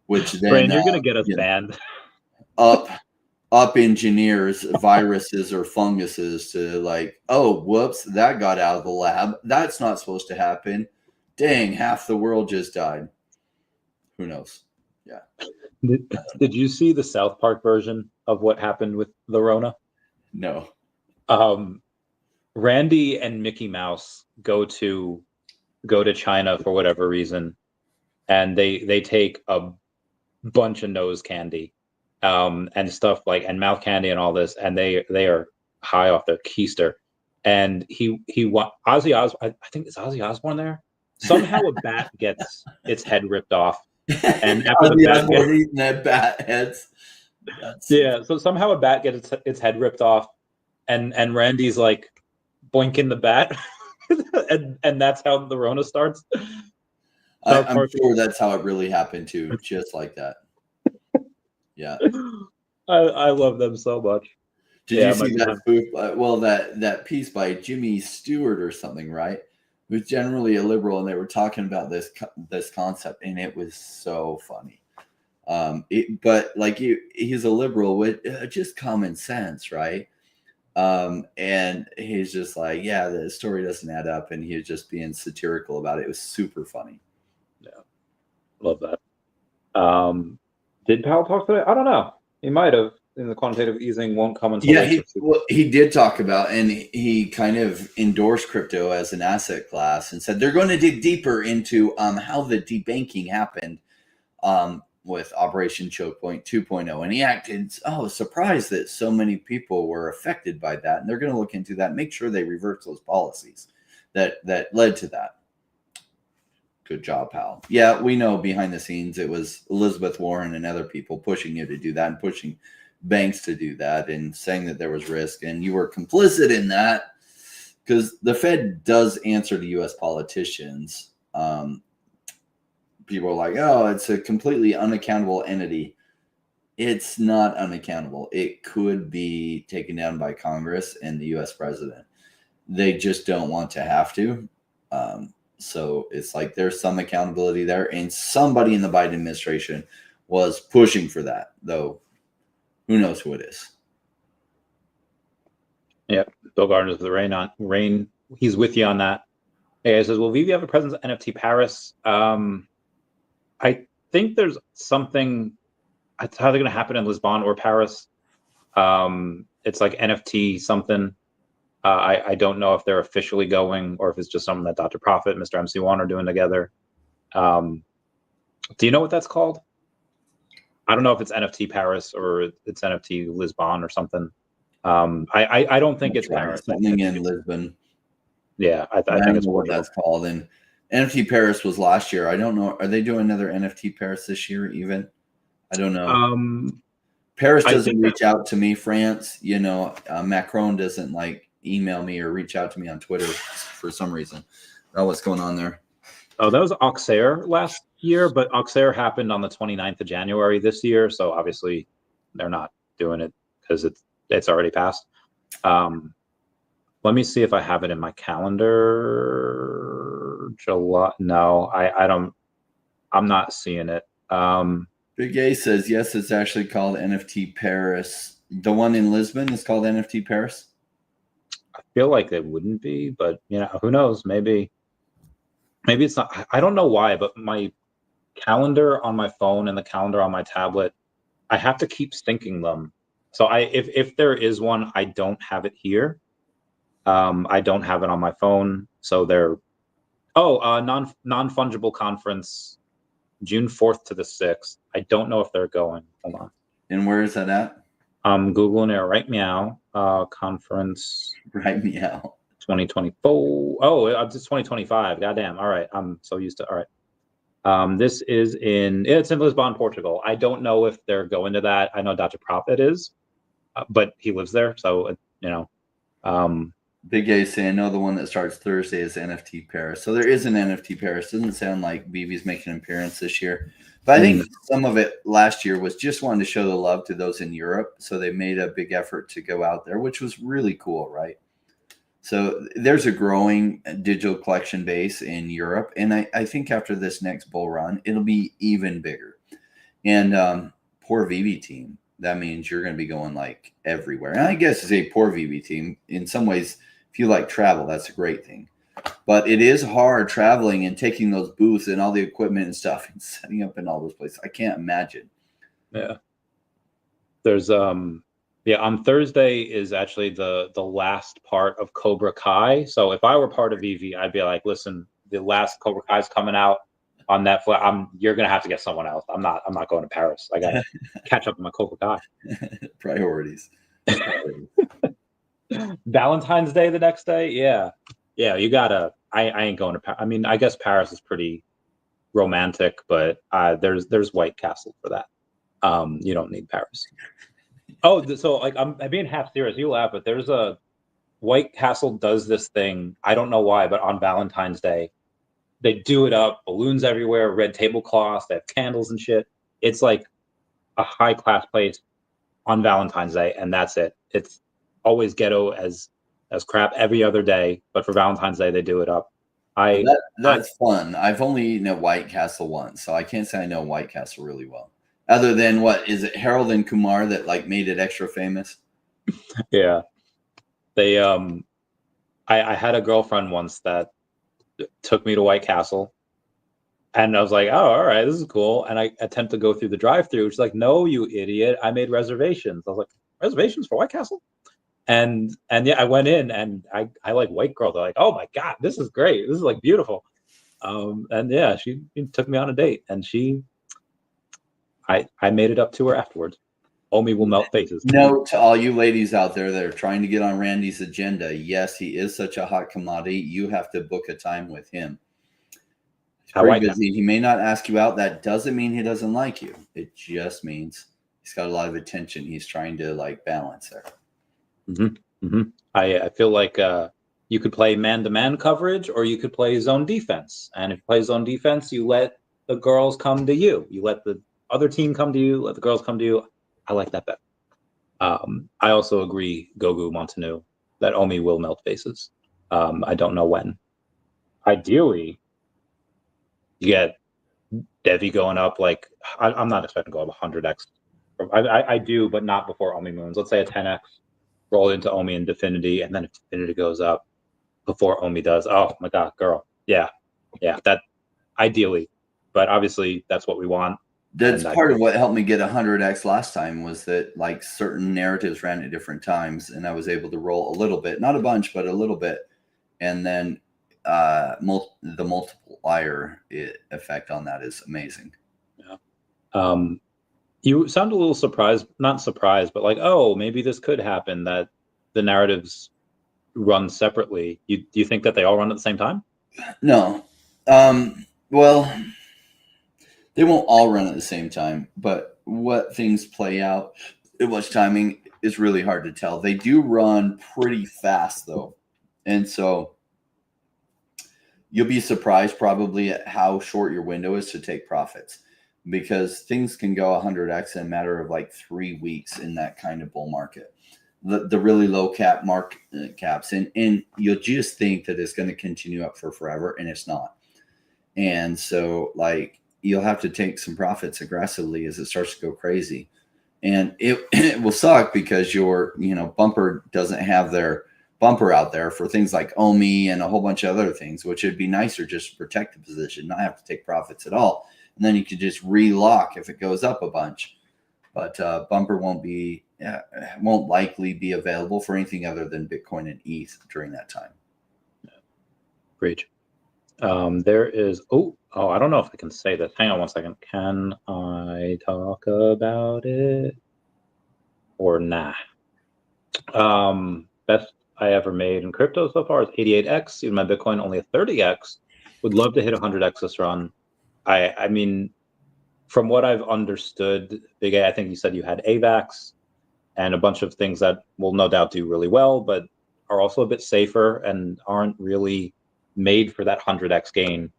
which then Brand, you're gonna get us banned. Up engineers viruses or funguses to like, oh, whoops, that got out of the lab. That's not supposed to happen. Dang, half the world just died. Who knows? Yeah. Did you see the South Park version of what happened with the Rona? No. Randy and Mickey Mouse go to China for whatever reason, and they take a bunch of nose candy, and stuff like, and mouth candy and all this, and they are high off their keister. And Ozzy Osbourne, I think, it's Ozzy Osbourne there. Somehow a bat gets its head ripped off, and after the bat gets eating that bat heads. Yeah, so somehow a bat gets its head ripped off, and Randy's like boinking the bat, and that's how the Rona starts. I'm sure that's how it really happened too, just like that. Yeah, I love them so much. Did you see that spoof? Well, that piece by Jimmy Stewart or something, right? It was generally a liberal, and they were talking about this concept, and it was so funny. But like, he's a liberal with just common sense, right? And he's just like, yeah, the story doesn't add up, and he's just being satirical about it. It was super funny. Yeah, love that. Did Powell talk today? I don't know. He might have. in the quantitative easing won't come until Yeah, he did talk about, and he kind of endorsed crypto as an asset class and said they're going to dig deeper into how the debanking happened with Operation Choke Point 2.0. And he acted surprised that so many people were affected by that. And they're going to look into that, make sure they reverse those policies that led to that. Good job, pal. Yeah, we know behind the scenes it was Elizabeth Warren and other people pushing you to do that and pushing banks to do that and saying that there was risk. And you were complicit in that because the Fed does answer to U.S. politicians. People are like, oh, it's a completely unaccountable entity. It's not unaccountable. It could be taken down by Congress and the U.S. president. They just don't want to have to. So it's like there's some accountability there, and somebody in the Biden administration was pushing for that, though who knows who it is. Yeah, Bill Gardner's the rain. He's with you on that. Yeah, he says, will VeVe have a presence at NFT Paris? I think there's something. It's either going to happen in Lisbon or Paris. It's like NFT something. I don't know if they're officially going or if it's just something that Dr. Profit and Mr. MC1 are doing together. Do you know what that's called? I don't know if it's NFT Paris or it's NFT Lisbon or something. I don't think it's Paris. Something in Lisbon. Yeah, I think it's what that's called. And NFT Paris was last year. I don't know. Are they doing another NFT Paris this year even? I don't know. Paris doesn't reach out to me. France, Macron doesn't email me or reach out to me on Twitter for some reason. Oh, what's going on there? Oh, that was Auxerre last year, but Auxerre happened on the 29th of January this year. So obviously they're not doing it because it's already passed. Let me see if I have it in my calendar. July. No, I don't. I'm not seeing it. Big A says, yes, it's actually called NFT Paris. The one in Lisbon is called NFT Paris? I feel like it wouldn't be, but who knows? Maybe it's not. I don't know why, but my calendar on my phone and the calendar on my tablet, I have to keep syncing them. So if there is one, I don't have it here. I don't have it on my phone. So they're non-fungible conference, June 4th to the 6th. I don't know if they're going. Hold on. And where is that at? I'm Googling it right meow. Conference. Right meow. 2024. Oh, it's 2025. Goddamn. All right. I'm so used to. All right. This is it's in Lisbon, Portugal. I don't know if they're going to that. I know Dr. Profit is, but he lives there. So, Big A saying, no, the one that starts Thursday is NFT Paris. So there is an NFT Paris. Doesn't sound like VeVe's making an appearance this year. But I think some of it last year was just wanting to show the love to those in Europe. So they made a big effort to go out there, which was really cool, right? So there's a growing digital collection base in Europe. And I think after this next bull run, it'll be even bigger. And poor VeVe team, that means you're going to be going everywhere. And I guess it's a poor VeVe team. In some ways, if you like travel, that's a great thing. But it is hard traveling and taking those booths and all the equipment and stuff and setting up in all those places. I can't imagine. Yeah. There's on Thursday is actually the last part of Cobra Kai. So if I were part of VeVe, I'd be like, listen, the last Cobra Kai is coming out on Netflix. You're gonna have to get someone else. I'm not going to Paris. I gotta catch up on my Cobra Kai. Priorities. Valentine's Day the next day. Yeah. You gotta. I ain't going to Paris. I mean, I guess Paris is pretty romantic, but there's White Castle for that. You don't need Paris. Oh, so I'm being half serious. You laugh, but there's a White Castle does this thing. I don't know why, but on Valentine's Day, they do it up, balloons everywhere, red tablecloths, they have candles and shit. It's like a high class place on Valentine's Day, and that's it. It's always ghetto as crap every other day, but for Valentine's Day they do it up. That's fun. I've only eaten at White Castle once, so I can't say I know White Castle really well. Other than what is it, Harold and Kumar that made it extra famous? Yeah, they I had a girlfriend once that took me to White Castle, And I was like, oh, all right, this is cool. And I attempt to go through the drive-through. She's like, no, you idiot. I made reservations. I was like, reservations for White Castle? And yeah, I went in and I like white girl. They're like, oh my God, this is great. This is like beautiful. And yeah, she took me on a date and I made it up to her afterwards. OMI will melt faces. Note to all you ladies out there that are trying to get on Randy's agenda. Yes, he is such a hot commodity. You have to book a time with him. He's pretty busy. He may not ask you out. That doesn't mean he doesn't like you. It just means he's got a lot of attention. He's trying to like balance there. Mm-hmm. Mm-hmm. I feel like you could play man-to-man coverage or you could play zone defense. And if you play zone defense, you let the girls come to you. You let the other team come to you, let the girls come to you. I like that bet. I also agree, Gogu Montanu, that OMI will melt faces. I don't know when. Ideally, you get Devi going up like, I'm not expecting to go up 100x. I do, but not before OMI moons. Let's say a 10x, roll into OMI and Definity, and then if Definity goes up before OMI does, oh my God, girl. Yeah, that ideally. But obviously, that's what we want. That's part of what helped me get 100x last time was that like certain narratives ran at different times and I was able to roll a little bit, not a bunch, but a little bit. And then the multiplier effect on that is amazing. Yeah. You sound a little surprised, not surprised, but like, oh, maybe this could happen that the narratives run separately. Do you think that they all run at the same time? No. Well, they won't all run at the same time, but what things play out at what timing is really hard to tell. They do run pretty fast though. And so you'll be surprised probably at how short your window is to take profits because things can go 100x in a matter of like 3 weeks in that kind of bull market. The really low caps and you'll just think that it's going to continue up for forever and it's not. And so like you'll have to take some profits aggressively as it starts to go crazy. And it will suck because your, bumper doesn't have their bumper out there for things like OMI and a whole bunch of other things, which would be nicer just to protect the position, not have to take profits at all. And then you could just relock if it goes up a bunch. But bumper won't likely be available for anything other than Bitcoin and ETH during that time. Great. There is, I don't know if I can say this. Hang on one second. Can I talk about it or nah? Best I ever made in crypto so far is 88x. Even my Bitcoin only a 30x. Would love to hit 100x this run. I mean, from what I've understood, Big A, I think you said you had AVAX and a bunch of things that will no doubt do really well, but are also a bit safer and aren't really made for that 100x gain.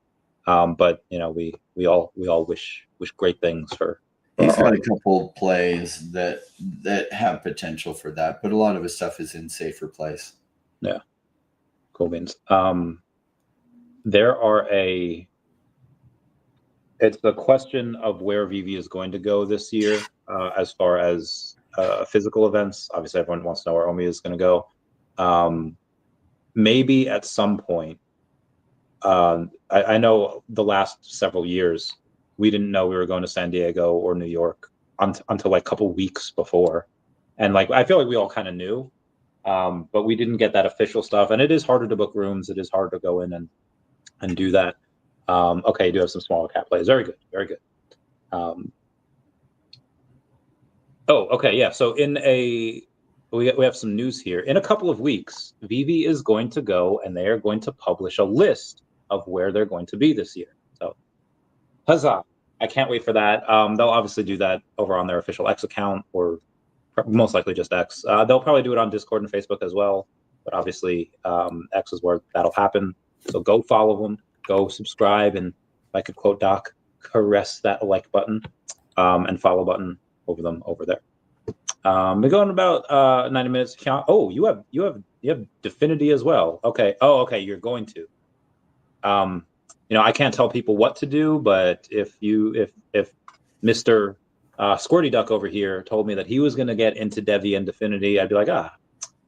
But we all wish great things for he's got a couple plays that have potential for that, but a lot of his stuff is in safer place. Yeah, cool beans. It's the question of where VeVe is going to go this year as far as physical events. Obviously, everyone wants to know where OMI is going to go. Maybe at some point. I know the last several years, we didn't know we were going to San Diego or New York until like a couple weeks before. And like, I feel like we all kind of knew, but we didn't get that official stuff. And it is harder to book rooms. It is hard to go in and do that. Okay, you do have some smaller cap plays. Very good, very good. Okay, yeah. So we have some news here. In a couple of weeks, VeVe is going to go and they are going to publish a list of where they're going to be this year. So, huzzah! I can't wait for that. They'll obviously do that over on their official X account, or most likely just X. They'll probably do it on Discord and Facebook as well, but obviously X is where that'll happen. So go follow them, go subscribe, and if I could quote Doc, caress that like button and follow button over them over there. We're going about 90 minutes. Oh, you have Definity as well. Okay. Oh, okay. You're going to. I can't tell people what to do, but if Mr. Squirty Duck over here told me that he was going to get into Devi and Definity, I'd be like,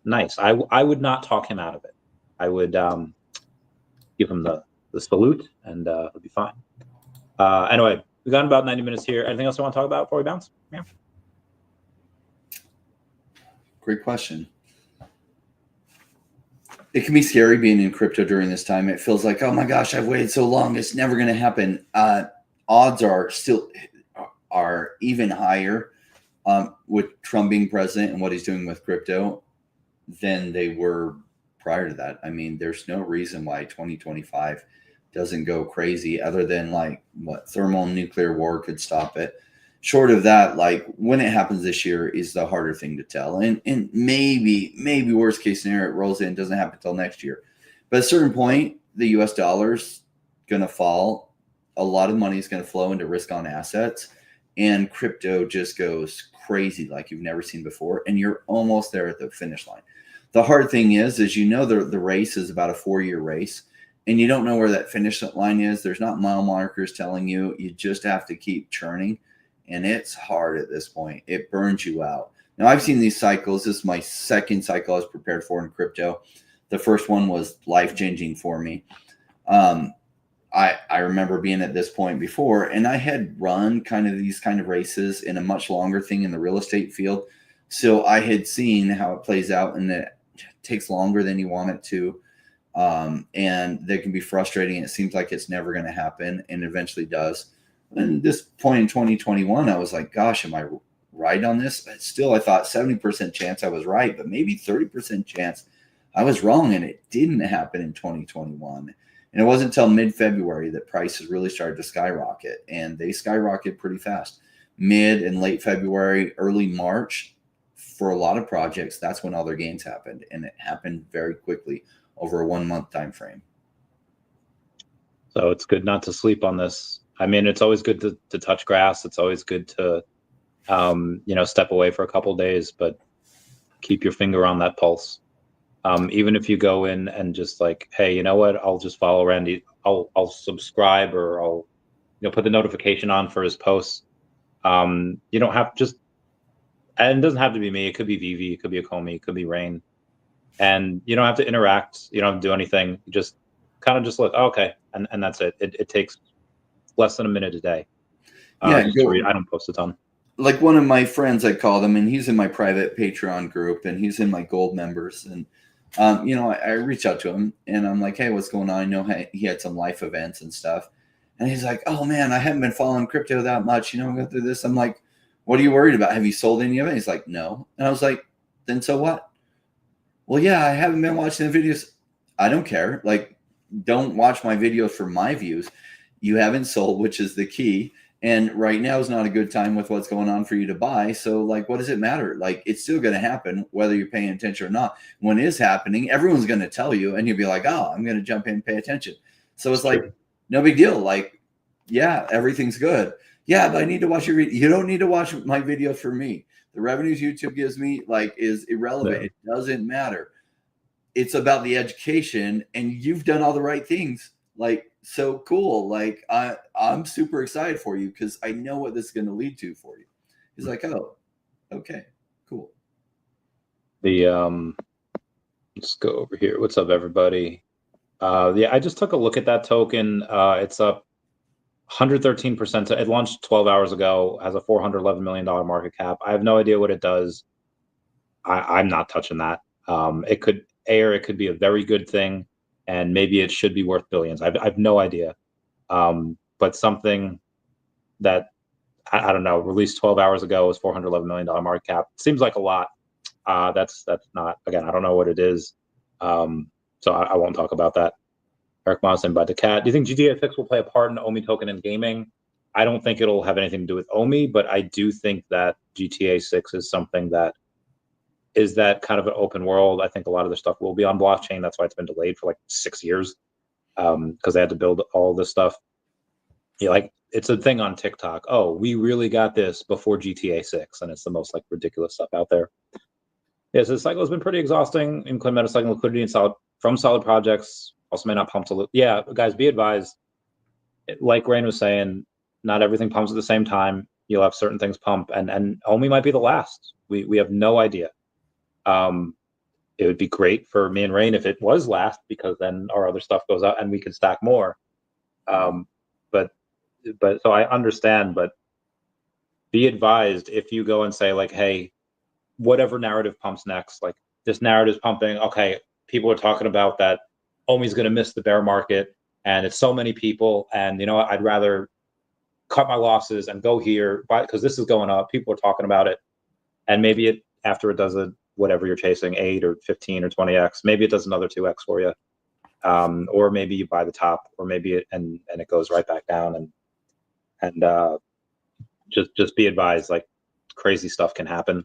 nice. I would not talk him out of it. I would give him the salute, and it'll be fine. Anyway, we've got about 90 minutes here. Anything else you want to talk about before we bounce? Yeah. Great question. It can be scary being in crypto during this time. It feels like, oh my gosh, I've waited so long. It's never going to happen. Odds are even higher with Trump being president and what he's doing with crypto than they were prior to that. I mean, there's no reason why 2025 doesn't go crazy other than like what thermal and nuclear war could stop it. Short of that, like when it happens this year is the harder thing to tell. And maybe worst case scenario, it rolls in, doesn't happen until next year. But at a certain point, the US dollar's going to fall. A lot of money is going to flow into risk on assets, and crypto just goes crazy like you've never seen before. And you're almost there at the finish line. The hard thing is the race is about a 4-year race, and you don't know where that finish line is. There's not mile markers telling you. You just have to keep churning. And it's hard at this point. It burns you out. Now, I've seen these cycles. This is my second cycle I was prepared for in crypto. The first one was life-changing for me. I remember being at this point before, and I had run these kind of races in a much longer thing in the real estate field. So I had seen how it plays out, and it takes longer than you want it to. And that can be frustrating. It seems like it's never going to happen, and eventually does. And this point in 2021, I was like, gosh, am I right on this? But still, I thought 70% chance I was right, but maybe 30% chance I was wrong. And it didn't happen in 2021. And it wasn't until mid-February that prices really started to skyrocket. And they skyrocketed pretty fast. Mid and late February, early March, for a lot of projects, that's when all their gains happened. And it happened very quickly over a 1-month time frame. So it's good not to sleep on this. I mean, it's always good to touch grass. It's always good to, step away for a couple of days, but keep your finger on that pulse. Even if you go in and just like, hey, you know what? I'll just follow Randy. I'll subscribe, or I'll, put the notification on for his posts. You don't have and it doesn't have to be me. It could be VeVe, it could be Ecomi, it could be Rain. And you don't have to interact. You don't have to do anything. You just kind of just look, okay. And that's it. It takes less than a minute a day. I don't post a ton. Like one of my friends, I called him, and he's in my private Patreon group, and he's in my gold members. And, I reached out to him, and I'm like, hey, what's going on? I know he had some life events and stuff. And he's like, oh, man, I haven't been following crypto that much. I'm going through this. I'm like, what are you worried about? Have you sold any of it? He's like, no. And I was like, then so what? Well, yeah, I haven't been watching the videos. I don't care. Like, don't watch my videos for my views. You haven't sold, which is the key. And right now is not a good time with what's going on for you to buy. So like, what does it matter? Like, it's still going to happen, whether you're paying attention or not. When it is happening, everyone's going to tell you, and you'll be like, oh, I'm going to jump in and pay attention. So it's like, no big deal. Like, yeah, everything's good. Yeah, but I need to watch your video. You don't need to watch my videos for me. The revenues YouTube gives me is irrelevant. No. It doesn't matter. It's about the education, and you've done all the right things. So cool. Like I'm super excited for you because I know what this is going to lead to for you. He's like, oh, okay, cool. Let's go over here. What's up, everybody? I just took a look at that token. It's up 113%. It launched 12 hours ago, has a $411 million market cap. I have no idea what it does. I'm not touching that. It could be a very good thing, and maybe it should be worth billions. I've no idea. But something that, I don't know, released 12 hours ago was $411 million market cap. Seems like a lot. That's not, again, I don't know what it is. So I won't talk about that. Eric Monson by the cat. Do you think GTA 6 will play a part in OMI token in gaming? I don't think it'll have anything to do with OMI, but I do think that GTA 6 is something that is that kind of an open world. I think a lot of the stuff will be on blockchain. That's why it's been delayed for like 6 years, because they had to build all this stuff. It's a thing on TikTok. Oh, we really got this before GTA 6, and it's the most ridiculous stuff out there. Yeah, so the cycle has been pretty exhausting. Inclement cycle liquidity and solid projects. Also may not pump to yeah, guys, be advised. Like Rain was saying, not everything pumps at the same time. You'll have certain things pump, and OMI might be the last. We have no idea. It would be great for me and Rain if it was last, because then our other stuff goes out and we could stack more. But but so I understand, but be advised if you go and say like, hey, whatever narrative pumps next, like this narrative is pumping, okay, people are talking about that OMI's going to miss the bear market and it's so many people, and you know what, I'd rather cut my losses and go here because this is going up, people are talking about it, and maybe it after it does a whatever you're chasing, 8 or 15 or 20x, maybe it does another 2x for you, or maybe you buy the top, or maybe it and it goes right back down, and just be advised, like crazy stuff can happen,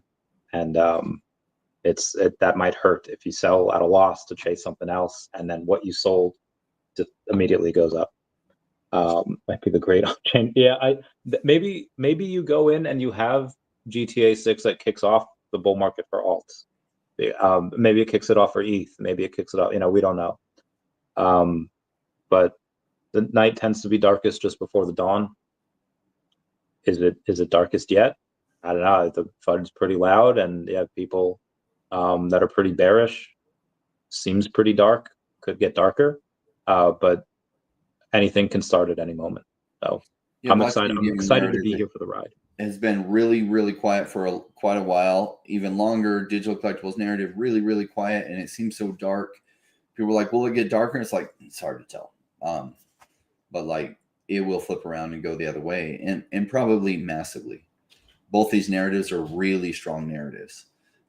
and that might hurt if you sell at a loss to chase something else, and then what you sold just immediately goes up. Might be the great option. Yeah, maybe you go in and you have GTA 6 that kicks off the bull market for alts. Maybe it kicks it off for ETH. Maybe it kicks it off. We don't know. But the night tends to be darkest just before the dawn. Is it darkest yet? I don't know. The FUD's pretty loud, and you have people that are pretty bearish. Seems pretty dark. Could get darker, but anything can start at any moment. So yeah, I'm excited to be here for the ride. Has been really, really quiet for quite a while, even longer. Digital collectibles narrative really, really quiet, and it seems so dark. People are like, will it get darker? It's like, it's hard to tell. But like, it will flip around and go the other way, and probably massively. Both these narratives are really strong narratives.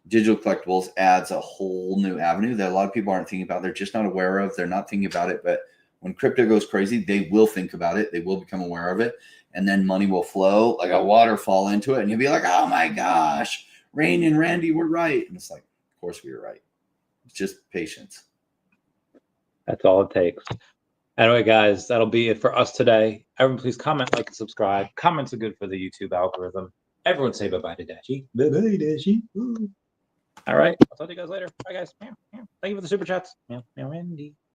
Digital collectibles adds a whole new avenue that a lot of people aren't thinking about. They're just not aware of. They're not thinking about it. But when crypto goes crazy, they will think about it. They will become aware of it. And then money will flow like a waterfall into it. And you'll be like, oh my gosh, Rain and Randy were right. And it's like, of course we were right. It's just patience. That's all it takes. Anyway, guys, that'll be it for us today. Everyone, please comment, like, and subscribe. Comments are good for the YouTube algorithm. Everyone say bye-bye to Dashy. Bye-bye, Dashy. All right. I'll talk to you guys later. Bye, guys. Thank you for the super chats. Randy.